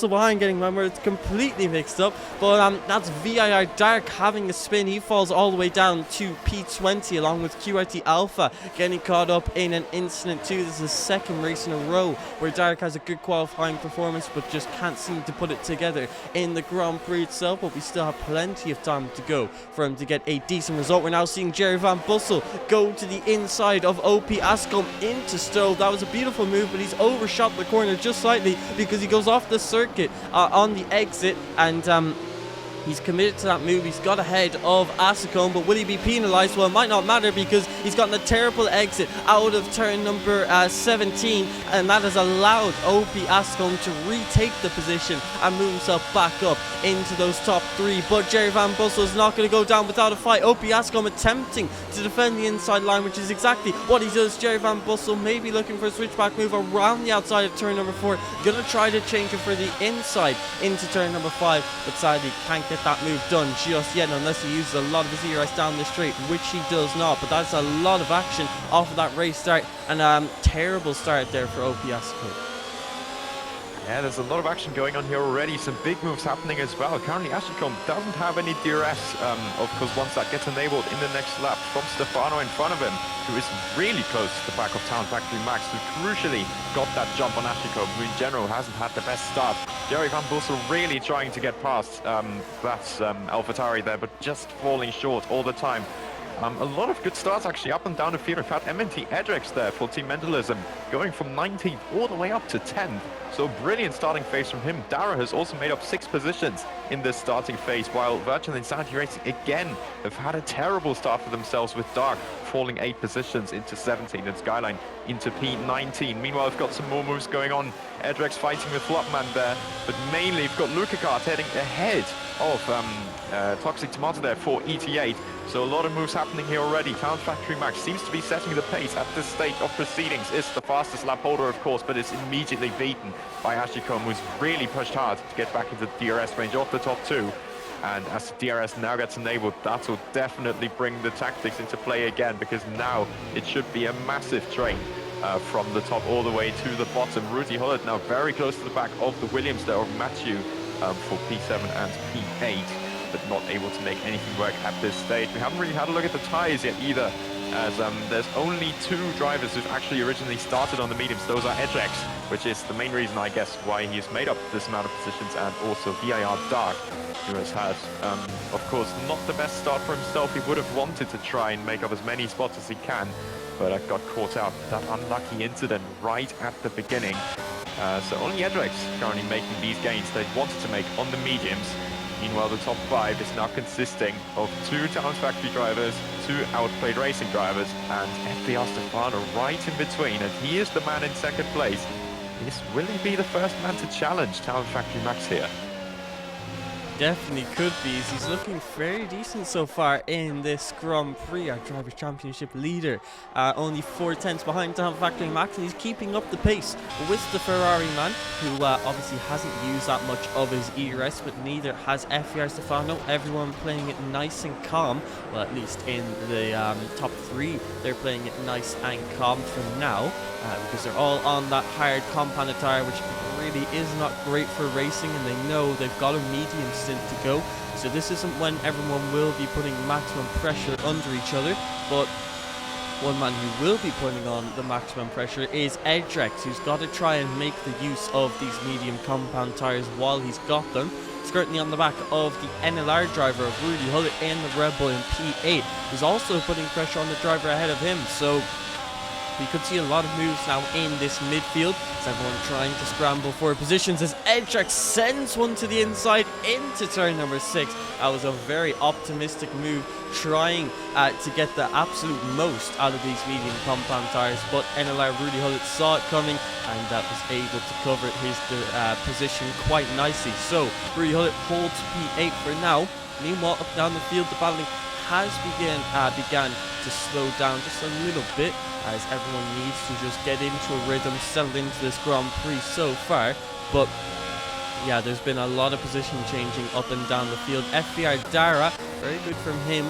behind, getting my words completely mixed up. But that's VIR Dark having a spin. He falls all the way down to P20 along with QRT Alpha getting caught up in an incident too. This is the second race in a row where Dark has a good qualifying performance but just can't seem to put it together in the Grand Prix itself. But we still have plenty of time to go for him to get a decent result. We're now seeing Jerry Van Bussel go to the inside of OP Ascom into Stove. That was a beautiful move, but he's overshot the corner just slightly because he goes off the circuit on the exit, and He's committed to that move. He's got ahead of Asicone, but will he be penalised? Well, it might not matter because he's gotten a terrible exit out of turn number 17, and that has allowed OP Asicone to retake the position and move himself back up into those top 3. But Jerry Van Bussel is not going to go down without a fight. OP Asicone attempting to defend the inside line, which is exactly what he does. Jerry Van Bussel may be looking for a switchback move around the outside of turn number 4. Going to try to change it for the inside into turn number 5, but sadly can't get that move done just yet unless he uses a lot of his ERS down the straight, which he does not. But that's a lot of action off of that race start, and terrible start there for OP Asicone. Yeah, there's a lot of action going on here already. Some big moves happening as well. Currently, Asicone doesn't have any DRS, of course, once that gets enabled in the next lap from Stefano in front of him, who is really close to the back of Talent Factory Max, who crucially got that jump on Asicone, who in general hasn't had the best start. Jerry Van Bussel really trying to get past that's AlphaTauri there, but just falling short all the time. A lot of good starts actually up and down the field. In fact, MNT Edrex there for Team Mentalism going from 19th all the way up to 10th. So brilliant starting phase from him. Dara has also made up 6 positions in this starting phase, while Virtual Insanity Racing again have had a terrible start for themselves, with Dark falling 8 positions into 17 and Skyline into P19. Meanwhile, we've got some more moves going on. Edrex fighting with Flopman there, but mainly we've got Luca Kart heading ahead of Toxic Tomato there for ET8. So a lot of moves happening here already. Talent Factory Max seems to be setting the pace at this stage of proceedings. Is the fastest lap holder, of course, but is immediately beaten by Asicone, who's really pushed hard to get back into the DRS range off the top 2. And as the DRS now gets enabled, that will definitely bring the tactics into play again, because now it should be a massive train from the top all the way to the bottom. Rudy Hullett now very close to the back of the Williams there, of Matthew for P7 and P8. But not able to make anything work at this stage. We haven't really had a look at the tyres yet either, as there's only 2 drivers who've actually originally started on the mediums. Those are Edrex, which is the main reason, I guess, why he's made up this amount of positions, and also VIR Dark, who has had, of course, not the best start for himself. He would have wanted to try and make up as many spots as he can, but got caught out. That unlucky incident right at the beginning. So only Edrex currently making these gains they wanted to make on the mediums. Meanwhile, the top 5 is now consisting of 2 Talent Factory drivers, 2 Outplayed Racing drivers, and FBR Stefano right in between, and he is the man in second place. Will he be the first man to challenge Talent Factory Max here? Definitely could be. He's looking very decent so far in this Grand Prix, our Drivers' Championship leader. Only 4 tenths behind Talent Factory Max, and he's keeping up the pace with the Ferrari man, who obviously hasn't used that much of his ERS, but neither has FBR Stefano. Everyone playing it nice and calm. Well, at least in the top 3, they're playing it nice and calm for now, because they're all on that hard compounded tire, which really is not great for racing, and they know they've got a medium stint to go. So this isn't when everyone will be putting maximum pressure under each other, but one man who will be putting on the maximum pressure is Edrex, who's got to try and make the use of these medium compound tires while he's got them. He's currently on the back of the NLR driver of Rudy Hullett in the Red Bull in P8, who's also putting pressure on the driver ahead of him. So we could see a lot of moves now in this midfield. It's everyone trying to scramble for positions as Edrex sends one to the inside into turn number 6. That was a very optimistic move, trying to get the absolute most out of these medium compound tires, but NLR Rudy Hullett saw it coming and was able to cover his position quite nicely. So Rudy Hullett holds P8 for now. Meanwhile, up down the field, the battling has began to slow down just a little bit, as everyone needs to just get into a rhythm, settle into this Grand Prix so far. But yeah, there's been a lot of position changing up and down the field. FBR Dara, very good from him,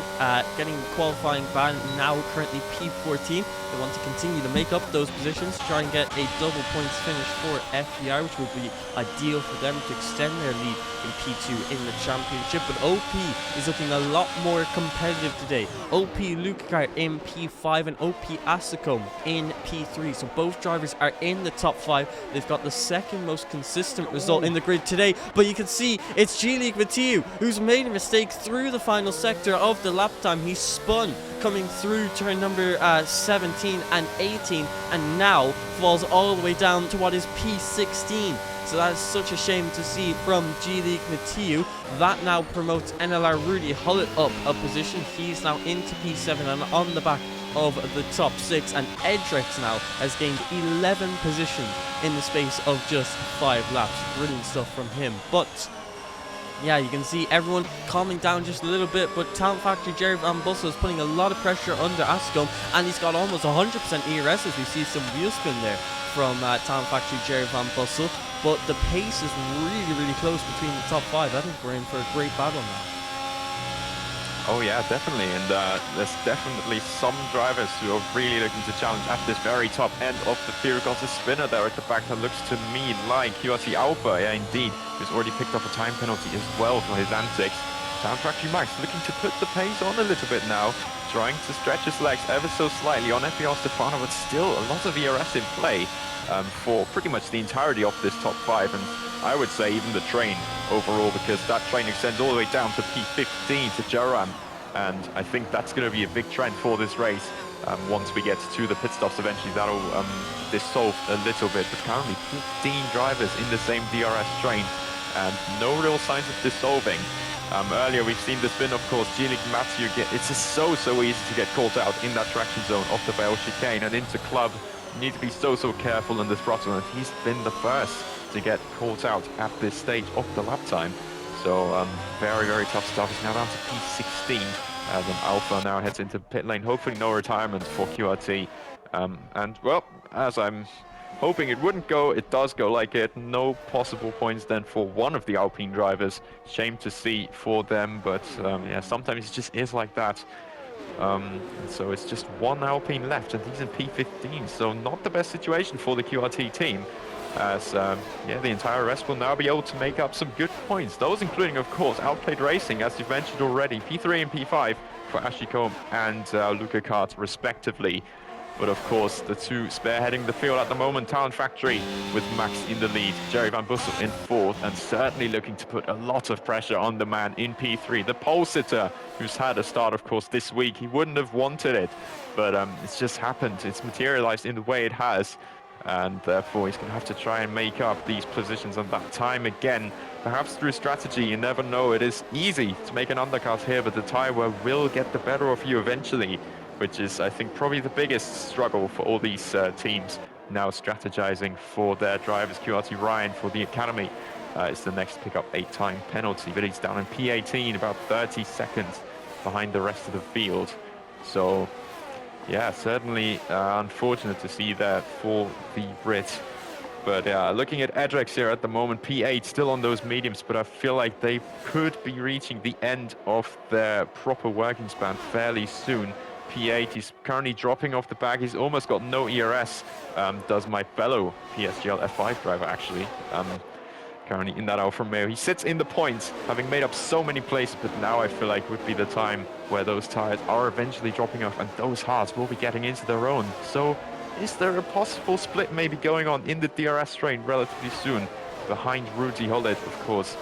getting qualifying ban, now currently P14. They want to continue to make up those positions, try and get a double points finish for FBR, which would be ideal for them to extend their lead in P2 in the championship. But OP is looking a lot more competitive today. OP Lucar in P5 and OP Asicone in P3. So both drivers are in the top 5. They've got the second most consistent result in the grid today. But you can see it's G-League Mathieu who's made a mistake through the final sector of the lap time. He spun coming through turn number 17 and 18, and now falls all the way down to what is P16. So that is such a shame to see from G-League Mathieu. That now promotes NLR Rudy Hullett up a position. He's now into P7 and on the back of the top 6, and Edrex now has gained 11 positions in the space of just 5 laps. Brilliant stuff from him. But yeah, you can see everyone calming down just a little bit, but Talent Factory Jerry Van Bussel is putting a lot of pressure under Ascombe, and he's got almost 100% ERS as we see some wheel spin there from Talent Factory Jerry Van Bussel. But the pace is really close between the top 5. I think we're in for a great battle now. Oh yeah, definitely, and there's definitely some drivers who are really looking to challenge at this very top end of the field. Got a spinner there at the back that looks to me like QRT Alpha, yeah indeed, who's already picked up a time penalty as well for his antics. Talent Factory Max looking to put the pace on a little bit now, trying to stretch his legs ever so slightly on FBR Stefano, but still a lot of ERS in play for pretty much the entirety of this top 5, and I would say even the train overall, because that train extends all the way down to P15 to Joram, and I think that's going to be a big trend for this race. Once we get to the pit stops eventually, that'll dissolve a little bit, but currently 15 drivers in the same DRS train and no real signs of dissolving. Earlier we've seen the spin, of course. G-League Mathieu, it's just so easy to get caught out in that traction zone of the Bale chicane, and into club you need to be so careful in the throttle, and he's been the first to get caught out at this stage of the lap time. So very tough stuff. He's now down to P16 as Alpha now heads into pit lane. Hopefully no retirement for QRT, and well, as I'm hoping it wouldn't go, it does go like it. No possible points then for one of the Alpine drivers. Shame to see for them, but yeah, sometimes it just is like that. So it's just one Alpine left, and he's in P15, so not the best situation for the QRT team, as yeah, the entire rest will now be able to make up some good points, those including of course Outplayed Racing, as you've mentioned already, P3 and P5 for Ashley Combe and Luca Kart respectively. But of course, the two spearheading the field at the moment, Talent Factory with Max in the lead, Jerry Van Bussel in 4th, and certainly looking to put a lot of pressure on the man in P3. The pole sitter, who's had a start, of course, this week. He wouldn't have wanted it, but it's just happened. It's materialized in the way it has, and therefore he's going to have to try and make up these positions and that time again. Perhaps through strategy, you never know. It is easy to make an undercut here, but the tire wear will get the better of you eventually, which is, I think, probably the biggest struggle for all these teams now strategizing for their drivers. QRT Ryan for the Academy is the next pick up 8-time penalty, but he's down in P18, about 30 seconds behind the rest of the field. So, yeah, certainly unfortunate to see that for the Brit. But yeah, looking at Edrex here at the moment, P8 still on those mediums, but I feel like they could be reaching the end of their proper working span fairly soon. P8, he's currently dropping off the back. He's almost got no ERS, does my fellow PSGL F5 driver actually, currently in that Alfa Romeo. He sits in the points, having made up so many places, but now I feel like would be the time where those tires are eventually dropping off and those hards will be getting into their own. So is there a possible split maybe going on in the DRS train relatively soon, behind Rudy Hollett, of course,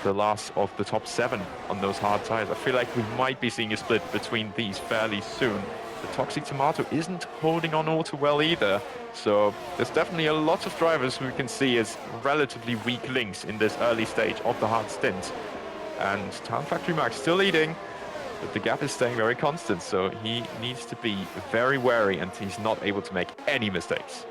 the last of the top 7 on those hard tires? I feel like we might be seeing a split between these fairly soon. The Toxic Tomato isn't holding on all too well either, so there's definitely a lot of drivers who we can see as relatively weak links in this early stage of the hard stint. And Talent Factory Max still leading, but the gap is staying very constant, so he needs to be very wary and he's not able to make any mistakes.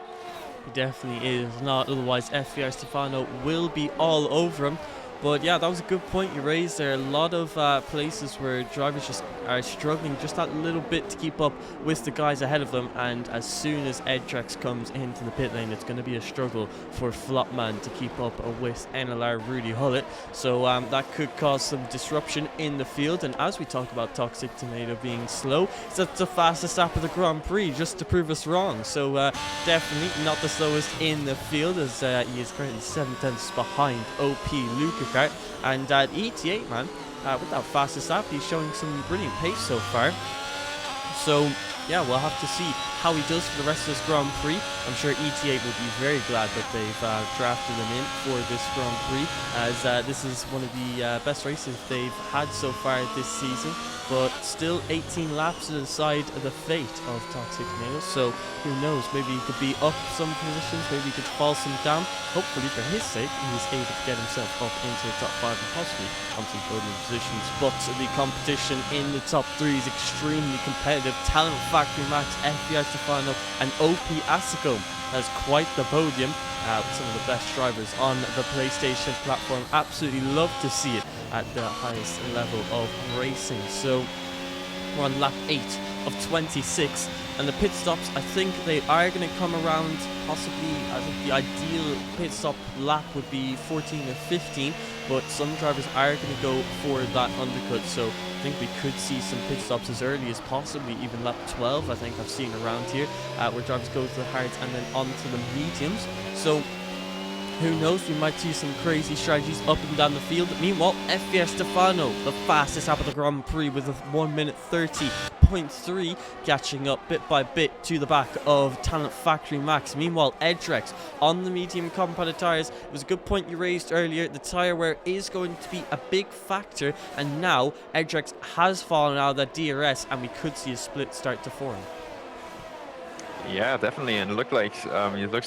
He definitely is not, otherwise FVR Stefano will be all over him. But yeah, that was a good point you raised there. A lot of places where drivers just are struggling just that little bit to keep up with the guys ahead of them, and as soon as Edrex comes into the pit lane, it's going to be a struggle for Flopman to keep up with NLR Rudy Hullett. So that could cause some disruption in the field, and as we talk about Toxic Tomato being slow, that's the fastest lap of the Grand Prix, just to prove us wrong. So definitely not the slowest in the field, as he is currently 7/10 behind OP Luca. And at ET8, man, with that fastest lap, he's showing some brilliant pace so far. So yeah, we'll have to see how he does for the rest of this Grand Prix. I'm sure ETA will be very glad that they've drafted him in for this Grand Prix, as this is one of the best races they've had so far this season. But still 18 laps to decide the fate of Toxic Nails, so who knows, maybe he could be up some positions, maybe he could fall some down. Hopefully for his sake he's able to get himself up into the top 5 and possibly onto podium positions. But the competition in the top 3 is extremely competitive. Talent Factory Max, FBR Stefano and OP Asicom has quite the podium with some of the best drivers on the PlayStation platform. Absolutely love to see it at the highest level of racing. So we're on lap 8 of 26, and the pit stops, I think they are going to come around possibly, I think the ideal pit stop lap would be 14 or 15, but some drivers are going to go for that undercut, so I think we could see some pit stops as early as possibly even lap 12, I think I've seen around here, where drivers go to the hards and then onto the mediums. So who knows, we might see some crazy strategies up and down the field. Meanwhile, FBR Stefano, the fastest lap of the Grand Prix with a 1:30.3, catching up bit by bit to the back of Talent Factory Max. Meanwhile, Edrex on the medium compounded tyres. It was a good point you raised earlier. The tyre wear is going to be a big factor, and now Edrex has fallen out of that DRS, and we could see a split start to form. Yeah, definitely, and it looks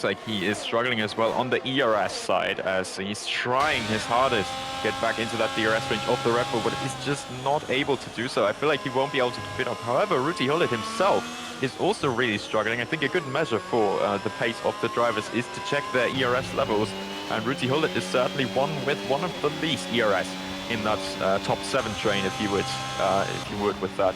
like he is struggling as well on the ERS side, as he's trying his hardest to get back into that DRS range of the Red Bull, but he's just not able to do so. I feel like he won't be able to keep it up. However, Ruti Hullet himself is also really struggling. I think a good measure for the pace of the drivers is to check their ERS levels, and Ruti Hullet is certainly one with one of the least ERS in that top 7 train, if you would, with that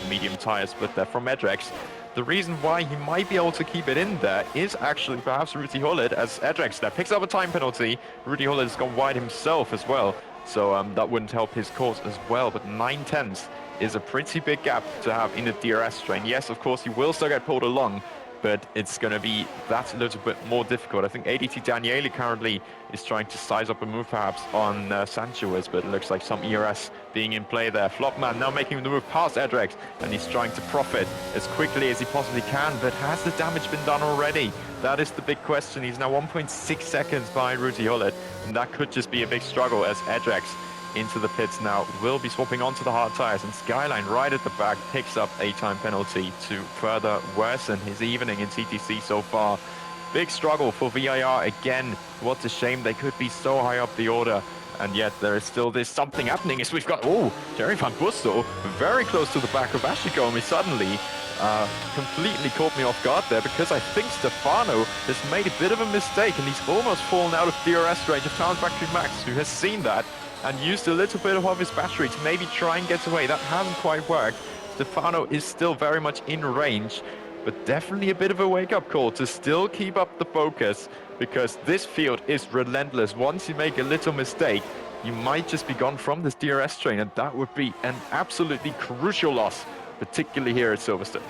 medium tire split there from Edrex. The reason why he might be able to keep it in there is actually perhaps Ruti Hullet, as Edrex there picks up a time penalty. Ruti Hullet has gone wide himself as well, so that wouldn't help his cause as well. But 9/10 is a pretty big gap to have in the DRS train. Yes, of course, he will still get pulled along, but it's going to be that little bit more difficult. I think ADT Daniele currently is trying to size up a move perhaps on Sanchez, but it looks like some ERS being in play there. Flopman now making the move past Edrex, and he's trying to profit as quickly as he possibly can, but has the damage been done already? That is the big question. He's now 1.6 seconds behind Ruti Hullet, and that could just be a big struggle as Edrex into the pits now will be swapping onto the hard tires, and Skyline right at the back picks up a time penalty to further worsen his evening in CTC so far. Big struggle for VIR again. What a shame, they could be so high up the order, and yet there is still this something happening as we've got, Jerry Van Busto very close to the back of Ashikomi suddenly. Completely caught me off guard there, because I think Stefano has made a bit of a mistake, and he's almost fallen out of DRS range of Talent Factory Max, who has seen that and used a little bit of his battery to maybe try and get away. That hasn't quite worked. Stefano is still very much in range, but definitely a bit of a wake-up call to still keep up the focus, because this field is relentless. Once you make a little mistake, you might just be gone from this DRS train, and that would be an absolutely crucial loss, particularly here at Silverstone.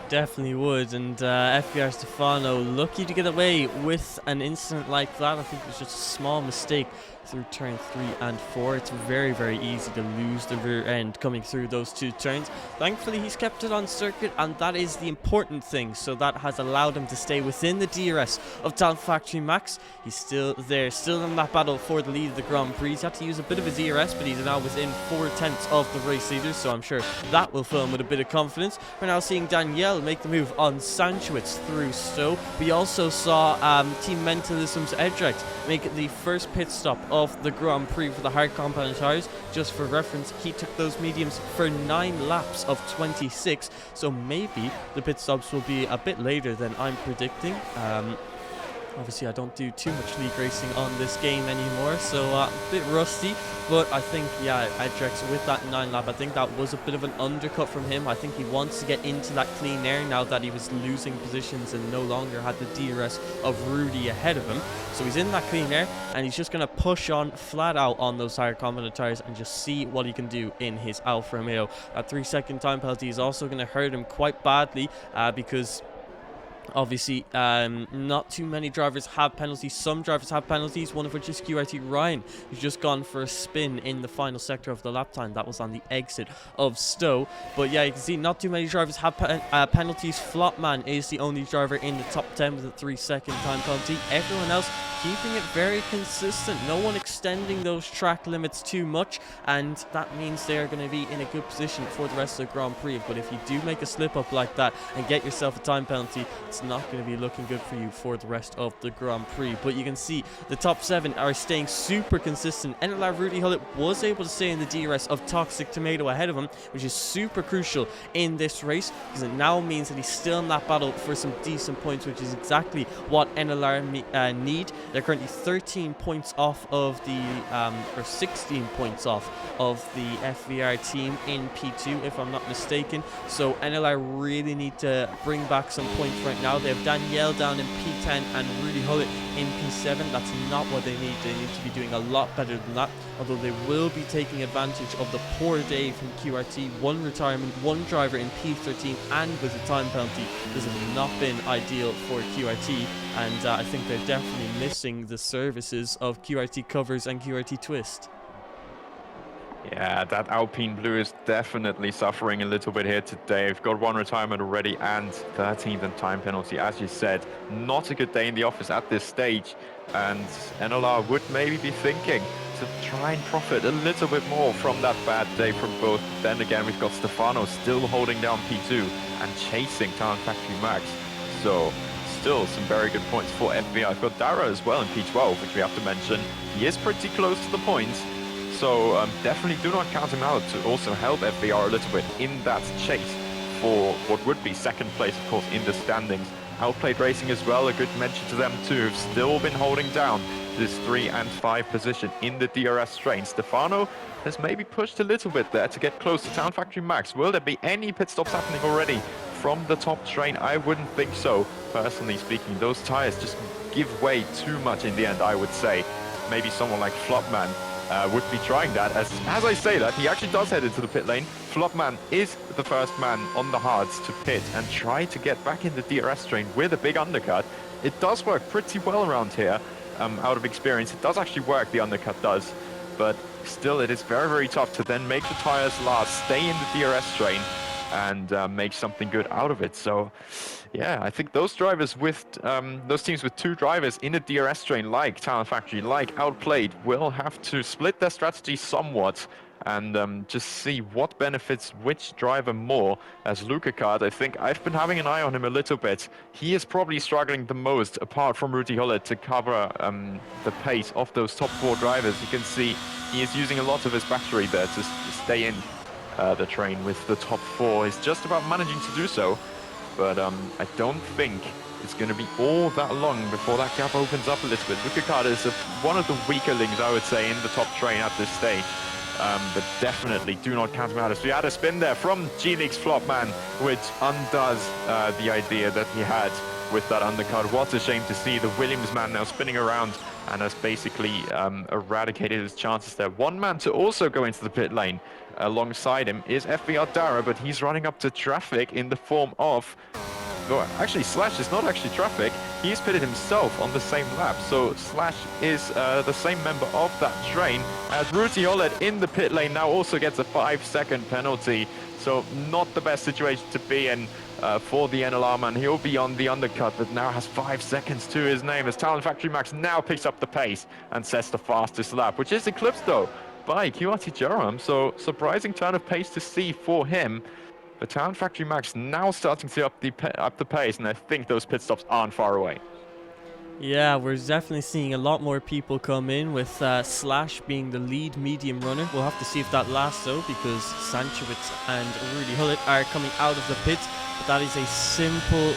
Definitely would, and FBR Stefano lucky to get away with an incident like that. I think it was just a small mistake through turn 3 and 4. It's very, very easy to lose the rear end coming through those 2 turns. Thankfully, he's kept it on circuit, and that is the important thing. So that has allowed him to stay within the DRS of Talent Factory Max. He's still there, still in that battle for the lead of the Grand Prix. He's had to use a bit of his DRS, but he's now within 4/10 of the race leader, so I'm sure that will fill him with a bit of confidence. We're now seeing Danielle make the move on Sanchez through Stowe. We also saw Team Mentalism's Edrex make the first pit stop of the Grand Prix for the hard compound tires. Just for reference, he took those mediums for 9 laps of 26, so maybe the pit stops will be a bit later than I'm predicting. Obviously, I don't do too much league racing on this game anymore, so a bit rusty. But I think, yeah, Edrex with that 9 lap, I think that was a bit of an undercut from him. I think he wants to get into that clean air now that he was losing positions and no longer had the DRS of Rudy ahead of him. So he's in that clean air, and he's just going to push on flat out on those higher compounded tires and just see what he can do in his Alfa Romeo. That 3-second time penalty is also going to hurt him quite badly because Obviously, not too many drivers have penalties. Some drivers have penalties, one of which is QRT Ryan, who's just gone for a spin in the final sector of the lap time. That was on the exit of Stowe. But yeah, you can see not too many drivers have penalties. Flopman is the only driver in the top 10 with a 3-second time penalty. Everyone else keeping it very consistent. No one extending those track limits too much, and that means they are going to be in a good position for the rest of the Grand Prix. But if you do make a slip up like that and get yourself a time penalty, it's not going to be looking good for you for the rest of the Grand Prix. But you can see the top 7 are staying super consistent. NLR Rudy Hullett was able to stay in the DRS of Toxic Tomato ahead of him, which is super crucial in this race, because it now means that he's still in that battle for some decent points, which is exactly what NLR need. They're currently 13 points off of the, or 16 points off of the FVR team in P2, if I'm not mistaken. So NLR really need to bring back some points right now. They have Danielle down in P10 and Rudy Hullett in P7. That's not what they need. They need to be doing a lot better than that, although they will be taking advantage of the poor day from QRT. One retirement, one driver in P13 and with a time penalty. This has not been ideal for QRT, and I think they're definitely missing the services of QRT Covers and QRT Twist. Yeah, that Alpine Blue is definitely suffering a little bit here today. We've got one retirement already and 13th and time penalty. As you said, not a good day in the office at this stage. And NLR would maybe be thinking to try and profit a little bit more from that bad day from both. Then again, we've got Stefano still holding down P2 and chasing Talent Factory Max. So still some very good points for FVR. I've got Dara as well in P12, which we have to mention. He is pretty close to the points. So definitely do not count him out to also help FVR a little bit in that chase for what would be second place, of course, in the standings. Outplayed Racing as well, a good mention to them too, who've still been holding down this 3 and 5 position in the DRS strain. Stefano has maybe pushed a little bit there to get close to Town Factory Max. Will there be any pit stops happening already from the top train? I wouldn't think so, personally speaking. Those tires just give way too much in the end, I would say. Maybe someone like Flopman would be trying that. As I say that, he actually does head into the pit lane. Flopman is the first man on the hards to pit and try to get back in the DRS train with a big undercut. It does work pretty well around here, out of experience. It does actually work, the undercut does, but still it is very, very tough to then make the tires last, stay in the DRS train, and make something good out of it. So yeah, I think those drivers with those teams with 2 drivers in a DRS train, like Talent Factory, like Outplayed, will have to split their strategy somewhat and just see what benefits which driver more. As Luca Card, I think I've been having an eye on him a little bit. He is probably struggling the most, apart from Rudy Hullett, to cover the pace of those top 4 drivers. You can see he is using a lot of his battery there to stay in the train with the top 4. He's just about managing to do so, but I don't think it's going to be all that long before that gap opens up a little bit. Luca Card is one of the weaker links, I would say, in the top train at this stage. But definitely do not count him out. As we had a spin there from G-League's Flopman, which undoes the idea that he had with that undercut. What a shame to see the Williams man now spinning around and has basically eradicated his chances there. One man to also go into the pit lane alongside him is FVR Dara, but he's running up to traffic in the form of... Well, actually, Slash is not actually traffic. He's pitted himself on the same lap. So Slash is the same member of that train. As Rudy Hullett in the pit lane now also gets a 5-second penalty. So not the best situation to be in for the NLR man. He'll be on the undercut, but now has 5 seconds to his name as Talent Factory Max now picks up the pace and sets the fastest lap, which is eclipsed though by QRT Jerome. So surprising turn of pace to see for him. But Talent Factory Max now starting to up the pace, and I think those pit stops aren't far away. Yeah, we're definitely seeing a lot more people come in, with Slash being the lead medium runner. We'll have to see if that lasts though, because Sanchowitz and Rudy Hullett are coming out of the pits. But that is a simple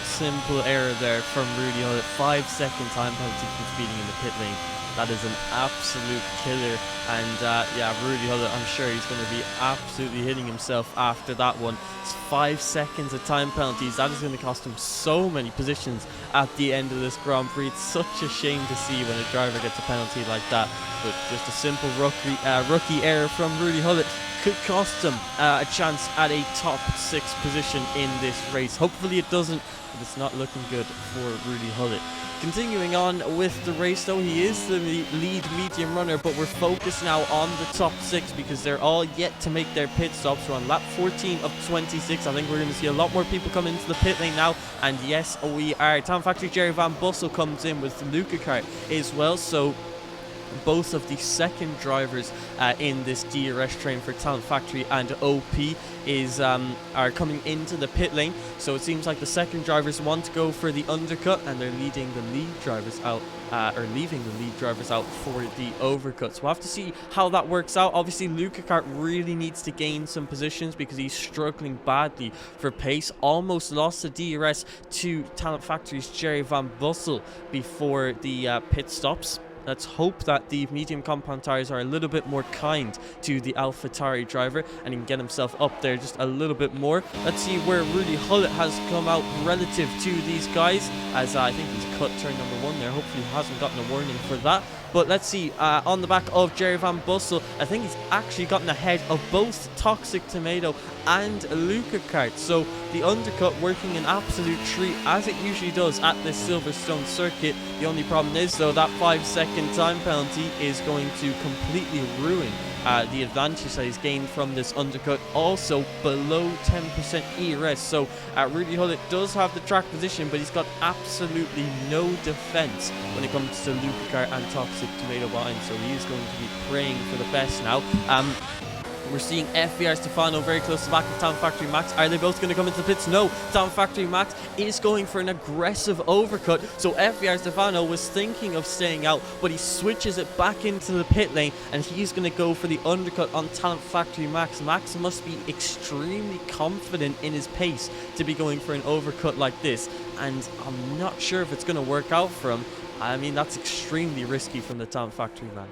error there from Rudy Hullett. 5-second time penalty for speeding in the pit lane. That is an absolute killer. And yeah, Rudy Hullett, I'm sure he's going to be absolutely hitting himself after that one. It's 5 seconds of time penalties. That is going to cost him so many positions at the end of this Grand Prix. It's such a shame to see when a driver gets a penalty like that. But just a simple rookie error from Rudy Hullett could cost him a chance at a top 6 position in this race. Hopefully it doesn't, but it's not looking good for Rudy Hullett. Continuing on with the race though, he is the lead medium runner, but we're focused now on the top 6 because they're all yet to make their pit stops. We're on lap 14 of 26. I think we're going to see a lot more people come into the pit lane now, and yes, we are. Talent Factory Jerry Van Bussel comes in with the Luca kart as well, so both of the second drivers in this DRS train for Talent Factory and OP are coming into the pit lane. So it seems like the second drivers want to go for the undercut, and they're leading the lead drivers out, or leaving the lead drivers out for the overcuts. We'll have to see how that works out. Obviously, Luca Kart really needs to gain some positions because he's struggling badly for pace. Almost lost the DRS to Talent Factory's Jerry Van Bussel before the pit stops. Let's hope that the medium compound tires are a little bit more kind to the AlphaTauri driver and he can get himself up there just a little bit more. Let's see where Rudy Hullett has come out relative to these guys, as I think he's cut turn number 1 there. Hopefully he hasn't gotten a warning for that. But let's see, on the back of Jerry Van Bussel, I think he's actually gotten ahead of both Toxic Tomato and Luca Kart. So the undercut working an absolute treat, as it usually does at this Silverstone circuit. The only problem is, though, that 5-second time penalty is going to completely ruin the advantage that he's gained from this undercut. Also below 10% ERS. So Rudy Hullett does have the track position, but he's got absolutely no defense when it comes to Luca Kart and Toxic Tomato behind. So he is going to be praying for the best now. We're seeing FVR Stefano very close to the back of Talent Factory Max. Are they both going to come into the pits? No. Talent Factory Max is going for an aggressive overcut. So FVR Stefano was thinking of staying out, but he switches it back into the pit lane and he's going to go for the undercut on Talent Factory Max. Max must be extremely confident in his pace to be going for an overcut like this. And I'm not sure if it's going to work out for him. I mean, that's extremely risky from the Talent Factory man.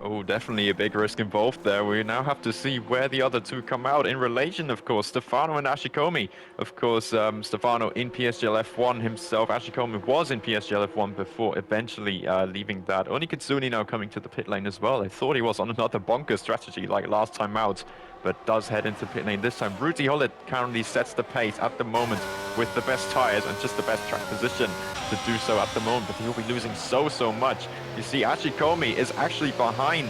Oh, definitely a big risk involved there. We now have to see where the other two come out in relation, of course. Stefano and Ashikomi. Of course, Stefano in PSGL F1 himself. Ashikomi was in PSGL F1 before eventually leaving that. Only Kitsuni now coming to the pit lane as well. I thought he was on another bonker strategy like last time out, but does head into pit lane this time. Rudy Hullett currently sets the pace at the moment with the best tires and just the best track position to do so at the moment, but he'll be losing so much. You see, Ashikomi is actually behind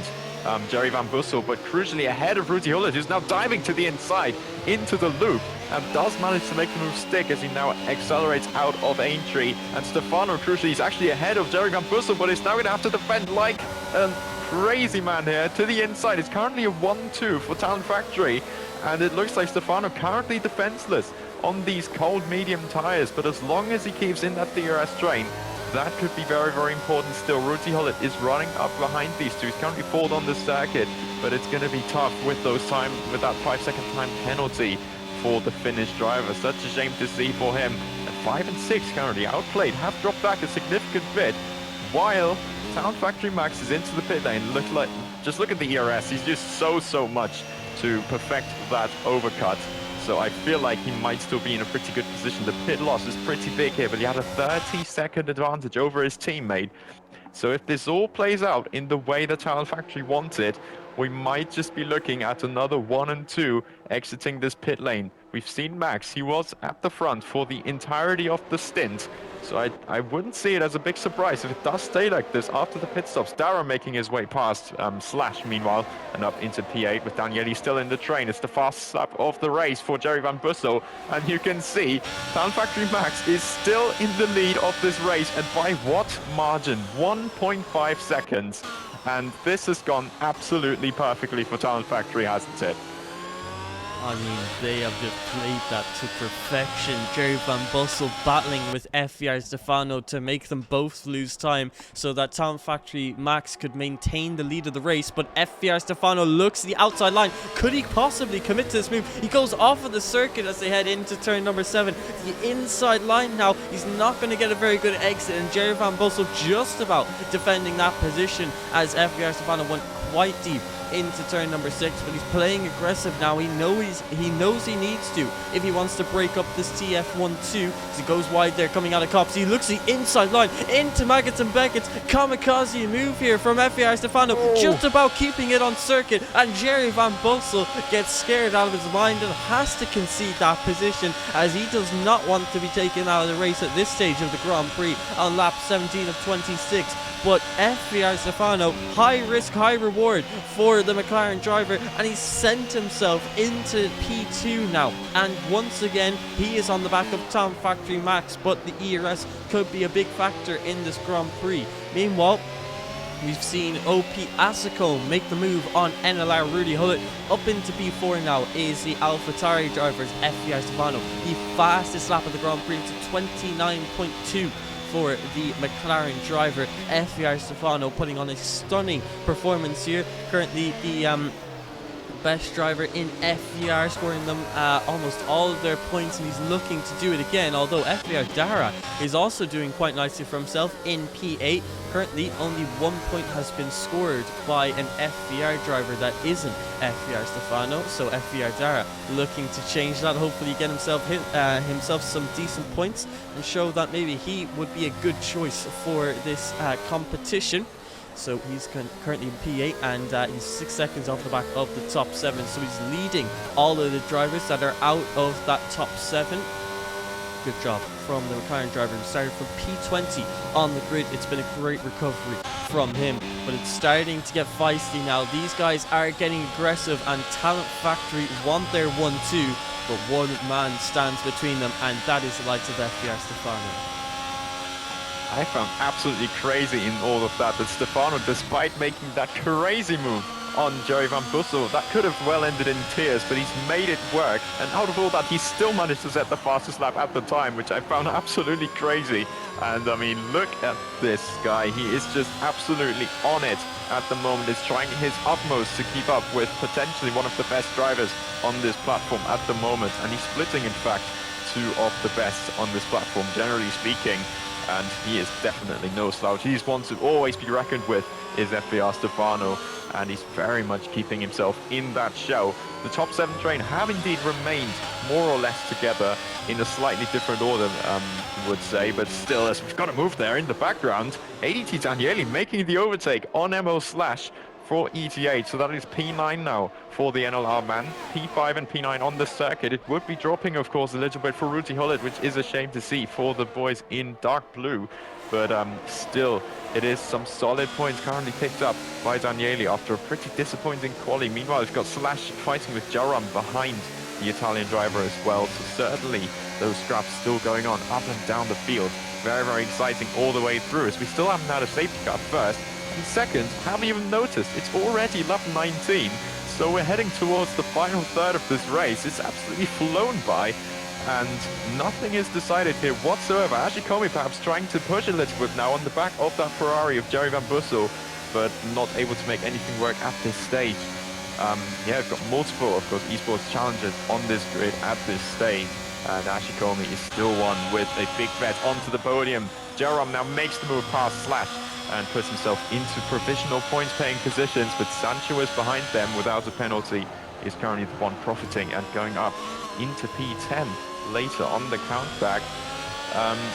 Jerry Van Bussel, but crucially ahead of Rudy Hullett, who's now diving to the inside into the loop and does manage to make the move stick as he now accelerates out of Aintree. And Stefano, crucially, is actually ahead of Jerry Van Bussel, but he's now going to have to defend like a crazy man here to the inside. It's currently a 1-2 for Talent Factory, and it looks like Stefano currently defenseless on these cold medium tires, but as long as he keeps in that DRS train, that could be very important still. Rudy Hullett is running up behind these two. He's currently fourth on the circuit, but it's going to be tough with that 5-second time penalty for the Finnish driver. Such a shame to see for him. And 5 and 6 currently outplayed, have dropped back a significant bit, while Talent Factory Max is into the pit lane. Just look at the ERS. He's used so much to perfect that overcut. So I feel like he might still be in a pretty good position. The pit loss is pretty big here, but he had a 30-second advantage over his teammate. So if this all plays out in the way the Talent Factory wants it, we might just be looking at another 1 and 2 exiting this pit lane. We've seen Max, he was at the front for the entirety of the stint. So I wouldn't see it as a big surprise if it does stay like this after the pit stops. Dara making his way past Slash, meanwhile, and up into P8 with Daniele still in the train. It's the fast lap of the race for Jerry Van Bussel. And you can see Talent Factory Max is still in the lead of this race. And by what margin? 1.5 seconds. And this has gone absolutely perfectly for Talent Factory, hasn't it? I mean, they have just played that to perfection. Jerry Van Bussel battling with FVR Stefano to make them both lose time so that Talent Factory Max could maintain the lead of the race. But FVR Stefano looks to the outside line. Could he possibly commit to this move? He goes off of the circuit as they head into turn number 7. The inside line now. He's not going to get a very good exit. And Jerry Van Bussel just about defending that position as FVR Stefano went quite deep into turn number 6, but he's playing aggressive now. He knows he needs to if he wants to break up this TF1-2 as he goes wide there coming out of Cops. He looks the inside line into Maggots and Beckett's kamikaze move here from FVR Stefano, just about keeping it on circuit, and Jerry Van Bussel gets scared out of his mind and has to concede that position as he does not want to be taken out of the race at this stage of the Grand Prix on lap 17 of 26. But FVR Stefano, high risk, high reward for the McLaren driver, and he's sent himself into P2 now. And once again, he is on the back of Talent Factory Max, but the ERS could be a big factor in this Grand Prix. Meanwhile, we've seen OP Asicone make the move on NLR Rudy Hullett. Up into P4 now is the AlphaTauri drivers, FVR Stefano. The fastest lap of the Grand Prix to 29.2. For the McLaren driver, FVR Stefano putting on a stunning performance here. Currently the best driver in FVR, scoring them almost all of their points, and he's looking to do it again, although FVR Dara is also doing quite nicely for himself in P8. Currently only 1 point has been scored by an FVR driver that isn't FVR Stefano, so FVR Dara looking to change that, hopefully get himself some decent points and show that maybe he would be a good choice for this competition. So he's currently in P8, and he's 6 seconds off the back of the top 7. So he's leading all of the drivers that are out of that top 7. Good job from the McLaren driver who started from P20 on the grid. It's been a great recovery from him, but it's starting to get feisty now. These guys are getting aggressive, and Talent Factory want their 1-2, but one man stands between them, and that is the likes of FVR Stefano. I found absolutely crazy in all of that Stefano, despite making that crazy move on Jerry Van Bussel, that could have well ended in tears, but he's made it work. And out of all that, he still managed to set the fastest lap at the time, which I found absolutely crazy. And I mean, look at this guy. He is just absolutely on it at the moment. He's trying his utmost to keep up with potentially one of the best drivers on this platform at the moment. And he's splitting, in fact, 2 of the best on this platform, generally speaking. And he is definitely no slouch. He's one to always be reckoned with, is FVR Stefano, and he's very much keeping himself in that show. The top 7 train have indeed remained more or less together in a slightly different order, I would say, but still, as we've got a move there in the background, ADT Daniele making the overtake on MO Slash for ETH, so that is P9 now for the NLR man. P5 and P9 on the circuit. It would be dropping, of course, a little bit for Rudy Hullett, which is a shame to see for the boys in dark blue, but still, it is some solid points currently picked up by Daniele after a pretty disappointing quali. Meanwhile, we've got Slash fighting with Jaram behind the Italian driver as well, so certainly those scraps still going on up and down the field. Very, very exciting all the way through, as we still haven't had a safety car first. And second, haven't even noticed, it's already lap 19, so we're heading towards the final third of this race. It's absolutely flown by, and nothing is decided here whatsoever. Ashikomi perhaps trying to push a little bit now on the back of that Ferrari of Jerry Van Bussel, but not able to make anything work at this stage. Yeah, we've got multiple, of course, esports challenges on this grid at this stage, and Ashikomi is still one with a big bet onto the podium. Jerome now makes the move past Slash and puts himself into provisional points-paying positions, but Sancho is behind them without a penalty, is currently the one profiting and going up into P10 later on the countback.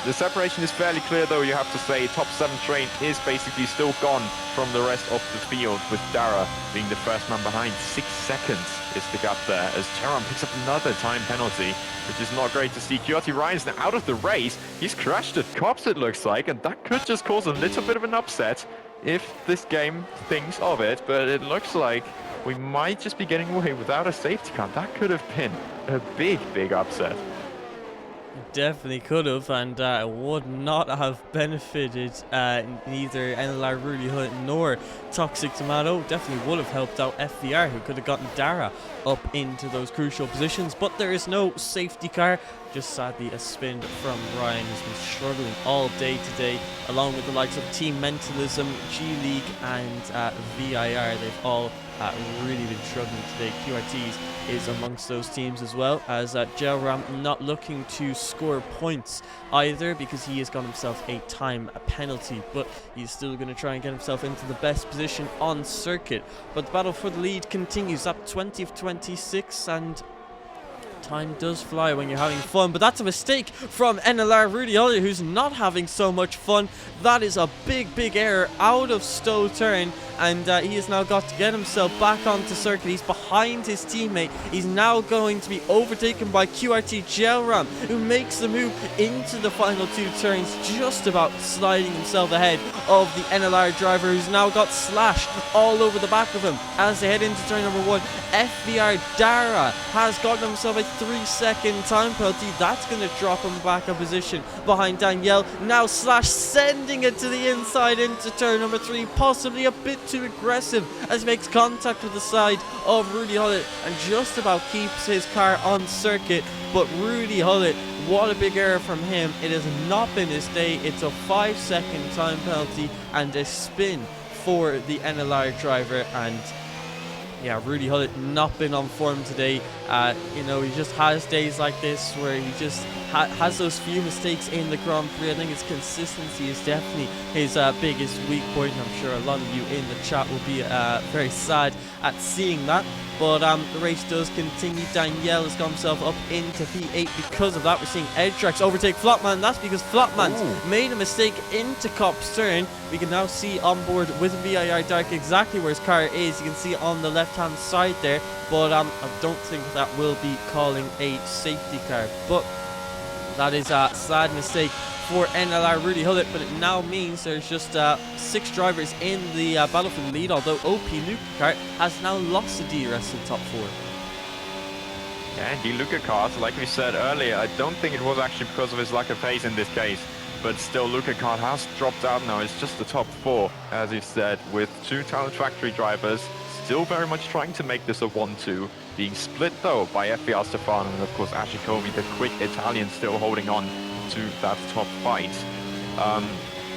The separation is fairly clear, though, you have to say. Top 7 train is basically still gone from the rest of the field, with Dara being the first man behind. 6 seconds is the gap there, as Jerome picks up another time penalty, which is not great to see. Kyoto Ryan's now out of the race. He's crashed at Cops, it looks like, and that could just cause a little bit of an upset if this game thinks of it, but it looks like we might just be getting away without a safety car. That could have been a big, big upset. Definitely could have, and would not have benefited neither NLR Rudy Hood nor Toxic Tomato. Definitely would have helped out FVR, who could have gotten Dara up into those crucial positions. But there is no safety car. Just sadly a spin from Ryan, who's been struggling all day today, along with the likes of Team Mentalism, G League, and VIR. They've all really been struggling today. QRTs is amongst those teams as well, as Gelram not looking to score points either, because he has got himself a time penalty, but he's still going to try and get himself into the best position on circuit. But the battle for the lead continues up 20 of 26, and time does fly when you're having fun, but that's a mistake from NLR Rudy Holly, who's not having so much fun. That is a big error out of Stowe turn, and he has now got to get himself back onto circuit. He's behind his teammate. He's now going to be overtaken by QRT Gelram, who makes the move into the final 2 turns, just about sliding himself ahead of the NLR driver, who's now got Slash all over the back of him. As they head into turn number 1, FVR Dara has gotten himself a 3-second time penalty. That's going to drop him back a position behind Danielle. Now Slash sending it to the inside into turn number 3, possibly a bit too aggressive, as he makes contact with the side of Rudy Hullett and just about keeps his car on circuit. But Rudy Hullett, what a big error from him. It has not been his day. It's a 5-second time penalty and a spin for the NLR driver. And yeah, Rudy Hullett not been on form today. You know, he just has days like this where he just has those few mistakes in the Grand Prix. I think his consistency is definitely his biggest weak point. I'm sure a lot of you in the chat will be very sad at seeing that. But the race does continue. Danielle has got himself up into P8 because of that. We're seeing Edgetrax overtake Flopman. That's because Flopman's made a mistake into Cop's turn. We can now see on board with VIR Dark exactly where his car is. You can see on the left-hand side there. But I don't think that will be calling a safety car. But that is a sad mistake for NLR Rudy Hullett, but it now means there's just 6 drivers in the battle for the lead, although OP Luca has now lost the DRS in top 4. Yeah, and Luca Kart, like we said earlier, I don't think it was actually because of his lack of pace in this case, but still Luca Kart has dropped out now. It's just the top 4, as you said, with 2 Talent Factory drivers still very much trying to make this a 1-2, being split though by FBR Stefano and of course Ashikomi, the quick Italian, still holding on to that top fight.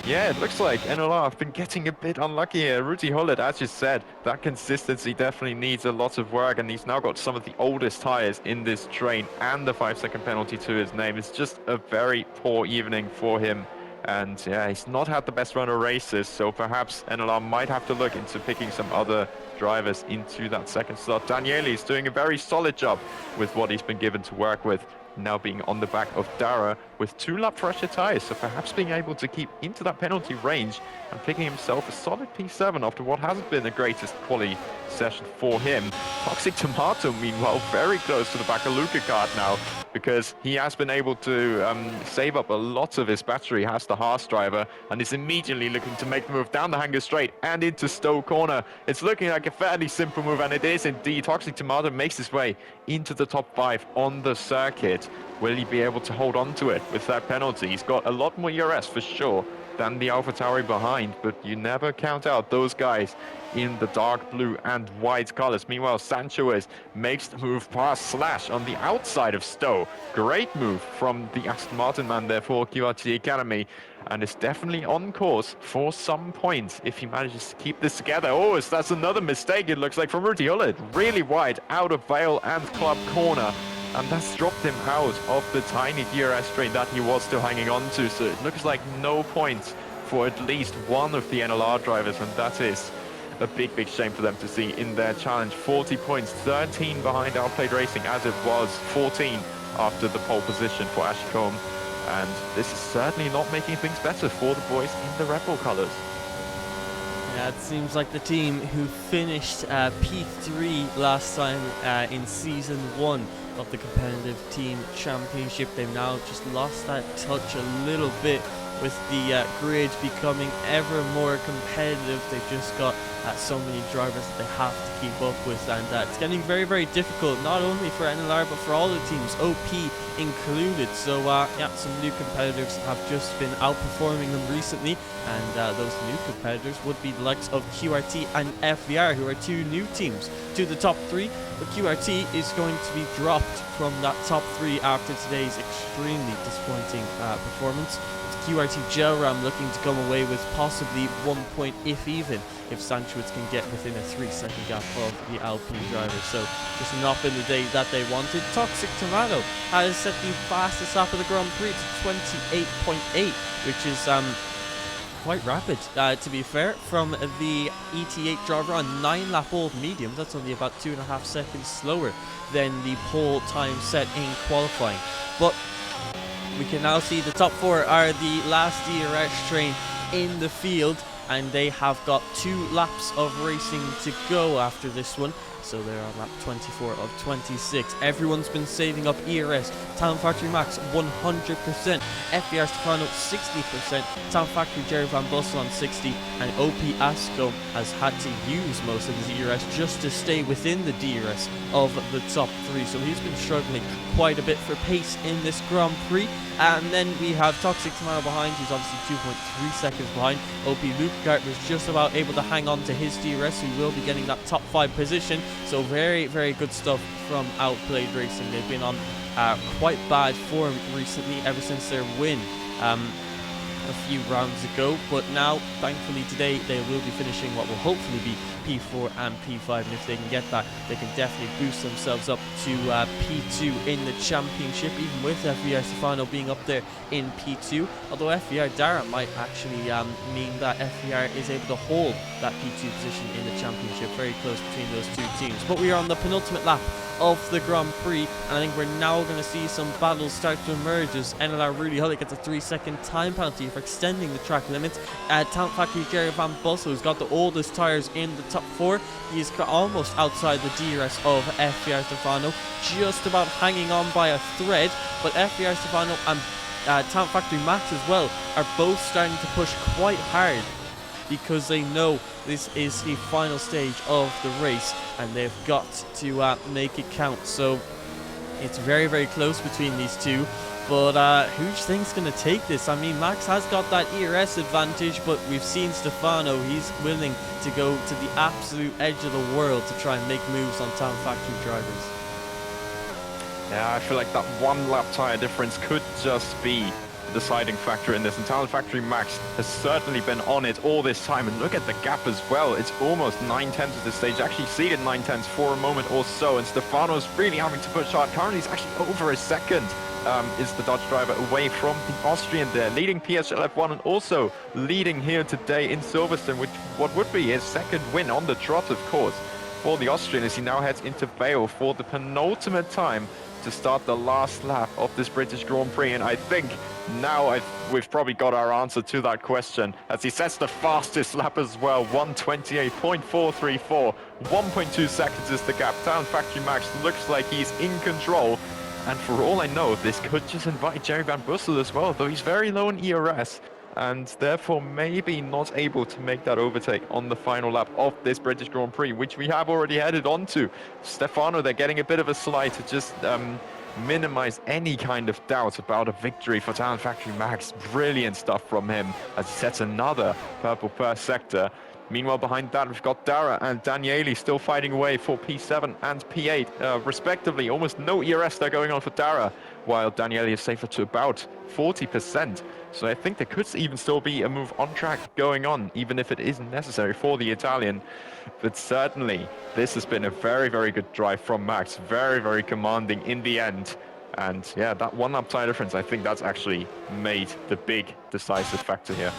Yeah, it looks like NLR have been getting a bit unlucky here. Rudy Hullett, as you said, that consistency definitely needs a lot of work, and he's now got some of the oldest tires in this train and the 5-second penalty to his name. It's just a very poor evening for him. And yeah, he's not had the best run of races, so perhaps NLR might have to look into picking some other drivers into that second slot. Daniele is doing a very solid job with what he's been given to work with, now being on the back of Dara with 2 lap fresher tires, so perhaps being able to keep into that penalty range and picking himself a solid P7 after what hasn't been the greatest quali session for him. Toxic Tomato, meanwhile, very close to the back of Luca Kart now, because he has been able to save up a lot of his battery, has the Haas driver, and is immediately looking to make the move down the Hanger Straight and into Stowe Corner. It's looking like a fairly simple move, and it is indeed. Toxic Tomato makes his way into the top 5 on the circuit. Will he be able to hold on to it with that penalty? He's got a lot more ERS for sure than the AlphaTauri behind, but you never count out those guys in the dark blue and white colors. Meanwhile, Sanchez makes the move past Slash on the outside of Stowe. Great move from the Aston Martin man there for QRT Academy, and it's definitely on course for some points if he manages to keep this together. Oh, that's another mistake, it looks like, from Rudy Hullett. Really wide out of Vale and Club Corner, and that's dropped him out of the tiny DRS train that he was still hanging on to. So it looks like no points for at least one of the NLR drivers, and that is a big shame for them to see in their challenge. 40 points, 13 behind Outplayed Racing, as it was 14 after the pole position for Ashicombe. And this is certainly not making things better for the boys in the Red Bull colours. Yeah, it seems like the team who finished P3 last time in Season 1 of the Competitive Team Championship, they've now just lost that touch a little bit with the grid becoming ever more competitive. They've just got so many drivers that they have to keep up with, and it's getting very difficult, not only for NLR but for all the teams. OP included. So yeah, some new competitors have just been outperforming them recently, and those new competitors would be the likes of QRT and FVR, who are two new teams to the top 3. But QRT is going to be dropped from that top 3 after today's extremely disappointing performance. It's QRT Gelram looking to come away with possibly 1 point, if even, if Sanchowitz can get within a 3-second gap of the Alpine driver. So just not been the day that they wanted. Toxic Tomato has set the fastest lap of the Grand Prix to 28.8, which is quite rapid, to be fair, from the ET8 driver on 9-lap old medium. That's only about 2.5 seconds slower than the pole time set in qualifying. But we can now see the top 4 are the last DRS train in the field, and they have got 2 laps of racing to go after this one. So they're on lap 24 of 26. Everyone's been saving up ERS. Talent Factory Max 100%. FBR Stefano 60%. Talent Factory Jerry Van Bussel on 60. And OP Asco has had to use most of his ERS just to stay within the DRS of the top 3. So he's been struggling quite a bit for pace in this Grand Prix. And then we have Toxic Tomato behind, who's obviously 2.3 seconds behind. OP Lukegart was just about able to hang on to his DRS, who will be getting that top 5 position. So very, very good stuff from Outplayed Racing. They've been on quite bad form recently ever since their win a few rounds ago, but now thankfully today they will be finishing what will hopefully be P4 and P5, and if they can get that, they can definitely boost themselves up to P2 in the championship, even with FVR Stefano being up there in P2. Although FVR Dara might actually mean that FVR is able to hold that P2 position in the championship, very close between those two teams. But we are on the penultimate lap of the Grand Prix, and I think we're now going to see some battles start to emerge as NLR Rudy Hully gets a 3-second time penalty for extending the track limits. Talent Factory Jerry Van Bussel, who's got the oldest tyres in the top 4, he's almost outside the DRS of FVR Stefano, just about hanging on by a thread. But FVR Stefano and Talent Factory Max as well are both starting to push quite hard, because they know this is the final stage of the race and they've got to make it count. So it's very, very close between these two. But who do you think's going to take this? I mean, Max has got that ERS advantage, but we've seen Stefano. He's willing to go to the absolute edge of the world to try and make moves on Talent Factory drivers. Yeah, I feel like that 1 lap tyre difference could just be deciding factor in this, and Talent Factory Max has certainly been on it all this time. And look at the gap as well, it's almost 9/10 at this stage, actually seeded 9/10 for a moment or so, and Stefano's really having to push hard. Currently he's actually over a second, is the Dutch driver, away from the Austrian there, leading PSL F1 and also leading here today in Silverstone with what would be his 2nd win on the trot, of course, for the Austrian, as he now heads into Vale for the penultimate time to start the last lap of this British Grand Prix. And I think now we've probably got our answer to that question, as he sets the fastest lap as well, 1:28.434. 1.2 seconds is the gap. Talent Factory Max looks like he's in control, and for all I know, this could just invite Jerry Van Bussel as well, though he's very low in ERS and therefore maybe not able to make that overtake on the final lap of this British Grand Prix, which we have already headed on to. Stefano, they're getting a bit of a slide to just minimize any kind of doubt about a victory for Talent Factory Max. Brilliant stuff from him as he sets another purple per sector. Meanwhile, behind that, we've got Dara and Daniele still fighting away for P7 and P8, respectively. Almost no ERS there going on for Dara, while Daniele is safer to about 40%. So I think there could even still be a move on track going on, even if it isn't necessary for the Italian. But certainly, this has been a very, very good drive from Max. Very, very commanding in the end. And yeah, that 1 lap time difference, I think that's actually made the big decisive factor here.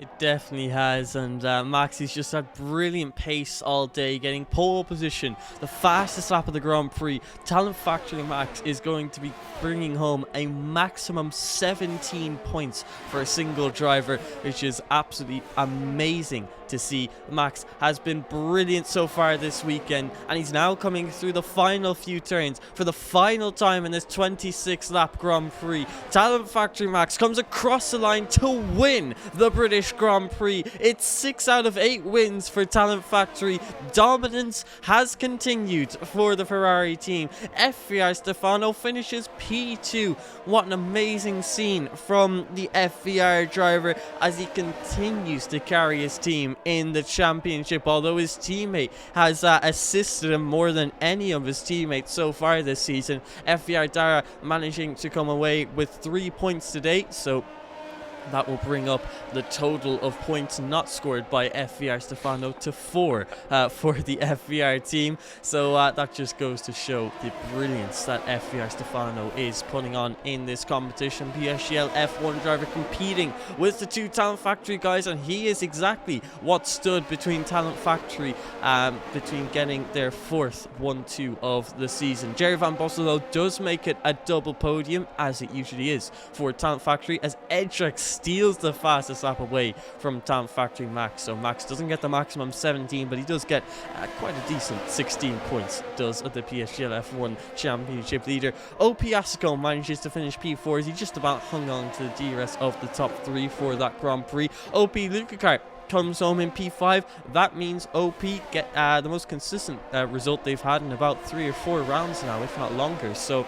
It definitely has, and Max has just had brilliant pace all day, getting pole position, the fastest lap of the Grand Prix. Talent Factory Max is going to be bringing home a maximum 17 points for a single driver, which is absolutely amazing to see. Max has been brilliant so far this weekend, and he's now coming through the final few turns for the final time in this 26 lap Grand Prix. Talent Factory Max comes across the line to win the British Grand Prix. It's 6 out of 8 wins for Talent Factory. Dominance has continued for the Ferrari team. FVR Stefano finishes P2. What an amazing scene from the FVR driver as he continues to carry his team in the championship, although his teammate has assisted him more than any of his teammates so far this season. FVR Dara managing to come away with 3 points to date, so that will bring up the total of points not scored by FVR Stefano to 4 for the FVR team. So that just goes to show the brilliance that FVR Stefano is putting on in this competition. PSGL F1 driver competing with the 2 Talent Factory guys, and he is exactly what stood between Talent Factory between getting their 4th 1-2 of the season. Jerry Van Bossel does make it a double podium, as it usually is for Talent Factory, as Edric steals the fastest lap away from Talent Factory Max. So Max doesn't get the maximum 17, but he does get quite a decent 16 points, does the PSGL F1 Championship leader. OP Asico manages to finish P4 as he just about hung on to the DRS of the top 3 for that Grand Prix. OP Lukakart comes home in P5. That means OP get the most consistent result they've had in about 3 or 4 rounds now, if not longer. So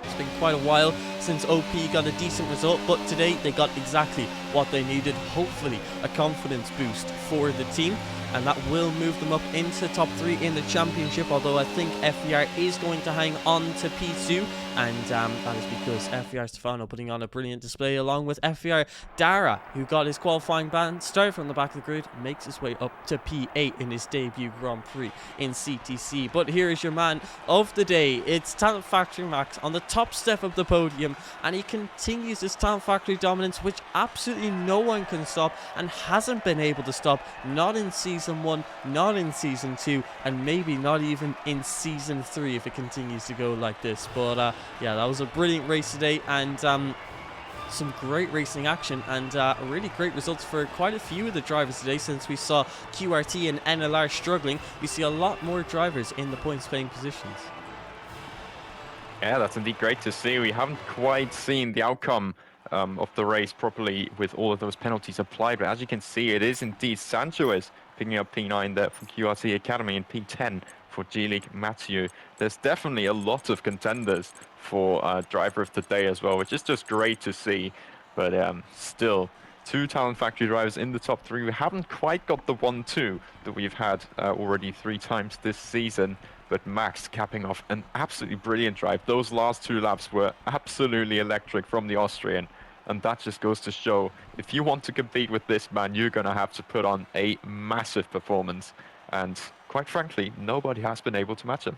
it's been quite a while since OP got a decent result, but today they got exactly what they needed. Hopefully a confidence boost for the team, and that will move them up into top 3 in the championship, although I think FVR is going to hang on to P2, and that is because FVR Stefano putting on a brilliant display, along with FVR Dara, who got his qualifying ban, started from the back of the grid, makes his way up to P8 in his debut Grand Prix in CTC. But here is your man of the day. It's Talent Factory Max on the top step of the podium, and he continues his Talent Factory dominance, which absolutely no one can stop and hasn't been able to stop, not in Season 1, not in Season 2, and maybe not even in Season 3 if it continues to go like this. But yeah, that was a brilliant race today, and some great racing action, and really great results for quite a few of the drivers today. Since we saw QRT and NLR struggling, we see a lot more drivers in the points paying positions. Yeah, that's indeed great to see. We haven't quite seen the outcome of the race properly with all of those penalties applied, but as you can see, it is indeed Sanchez picking up P9 there from QRT Academy and P10 for G-League Mathieu. There's definitely a lot of contenders for driver of the day as well, which is just great to see. But still, 2 Talent Factory drivers in the top 3. We haven't quite got the 1-2 that we've had already 3 times this season. But Max capping off an absolutely brilliant drive. Those last 2 laps were absolutely electric from the Austrian. And that just goes to show, if you want to compete with this man, you're going to have to put on a massive performance. And quite frankly, nobody has been able to match him.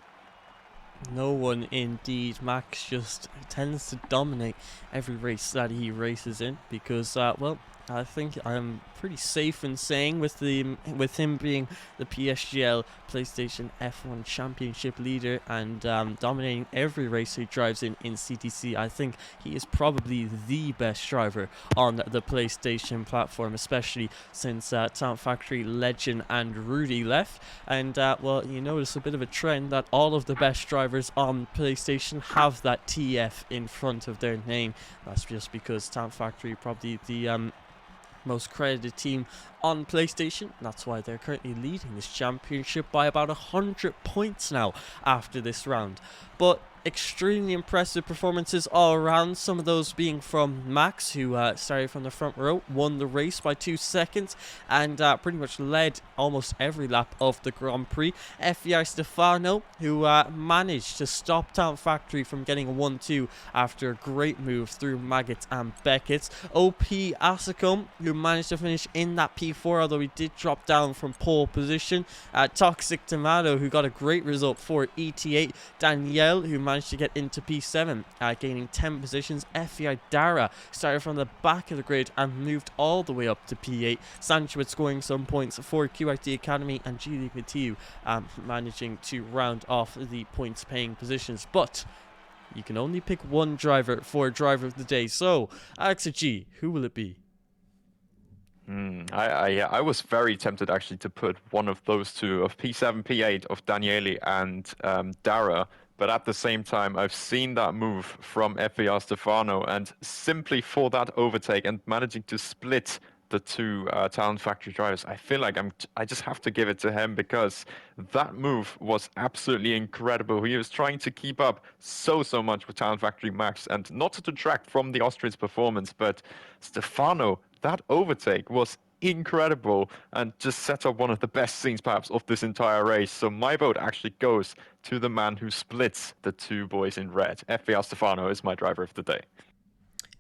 No one indeed. Max just tends to dominate every race that he races in because, well, I think I'm pretty safe in saying with him being the PSGL PlayStation F1 Championship leader and dominating every race he drives in CTC, I think he is probably the best driver on the PlayStation platform, especially since Talent Factory legend and Rudy left. And well, you notice a bit of a trend that all of the best drivers on PlayStation have that TF in front of their name. That's just because Talent Factory probably the most credited team on PlayStation. That's why they're currently leading this championship by about 100 points now after this round. But extremely impressive performances all around, some of those being from Max, who started from the front row, won the race by 2 seconds, and pretty much led almost every lap of the Grand Prix. FVR Stefano, who managed to stop Talent Factory from getting a 1-2 after a great move through Maggot and Beckett. OP Asicum, who managed to finish in that P4, although he did drop down from pole position. Toxic Tomato, who got a great result for ET8. Danielle, who managed to get into P7, gaining 10 positions. FVR Dara started from the back of the grid and moved all the way up to P8. Sanchez scoring some points for QRT Academy, and G-League Mathieu managing to round off the points paying positions. But you can only pick one driver for driver of the day. So, Alexa G, who will it be? I was very tempted actually to put one of those two, of P7, P8, of Daniele and Dara, but at the same time, I've seen that move from FAR Stefano, and simply for that overtake and managing to split the two Talent Factory drivers, I feel like I just have to give it to him, because that move was absolutely incredible. He was trying to keep up so much with Talent Factory Max, and not to detract from the Austrians' performance, but Stefano, that overtake was incredible and just set up one of the best scenes perhaps of this entire race. So my vote actually goes to the man who splits the two boys in red. FVR Stefano is my driver of the day.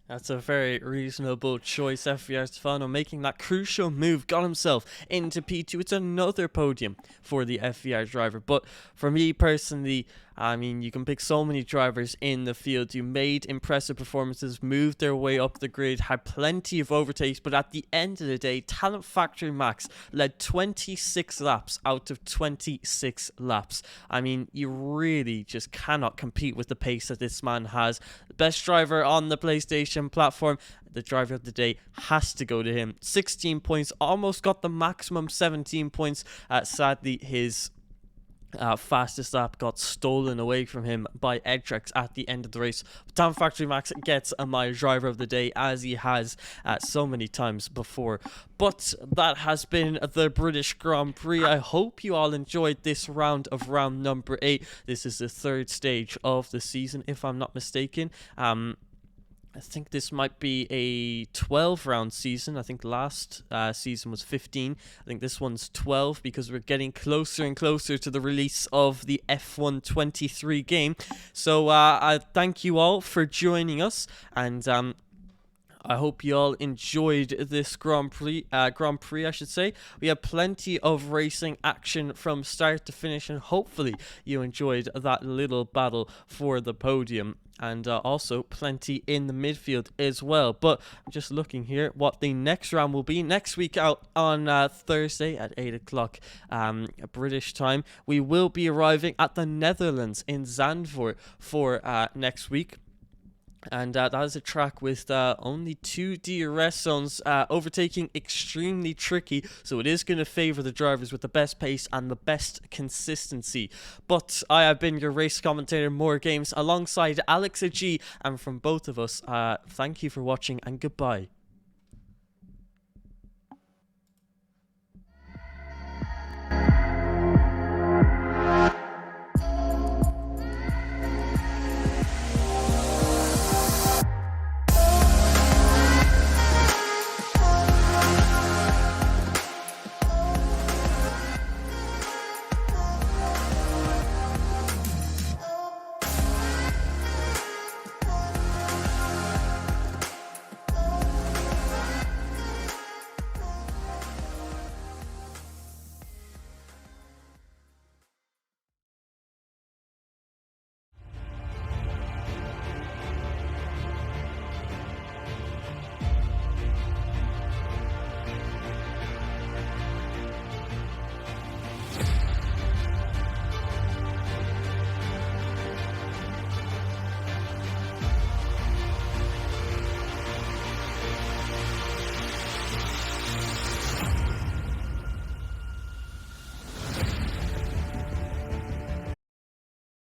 That's a very reasonable choice. FVR Stefano making that crucial move, got himself into P2. It's another podium for the FVR driver. But for me personally, I mean, you can pick so many drivers in the field who made impressive performances, moved their way up the grid, had plenty of overtakes, but at the end of the day, Talent Factory Max led 26 laps out of 26 laps. I mean, you really just cannot compete with the pace that this man has. The best driver on the PlayStation platform, the driver of the day has to go to him. 16 points, almost got the maximum 17 points. Sadly, his fastest lap got stolen away from him by Edrex at the end of the race. Talent Factory Max gets my driver of the day, as he has so many times before. But that has been the British Grand Prix. I hope you all enjoyed this round of round number 8. This is the third stage of the season, if I'm not mistaken. I think this might be a 12-round season. I think last season was 15. I think this one's 12, because we're getting closer and closer to the release of the F1 23 game. So I thank you all for joining us, and I hope you all enjoyed this Grand Prix, I should say. We had plenty of racing action from start to finish, and hopefully you enjoyed that little battle for the podium. And also plenty in the midfield as well. But I'm just looking here what the next round will be. Next week out on Thursday at 8 o'clock British time, we will be arriving at the Netherlands in Zandvoort for next week. And that is a track with only 2 DRS zones, overtaking extremely tricky, so it is going to favour the drivers with the best pace and the best consistency. But I have been your race commentator, More Games, alongside Alex G, and from both of us, thank you for watching and goodbye.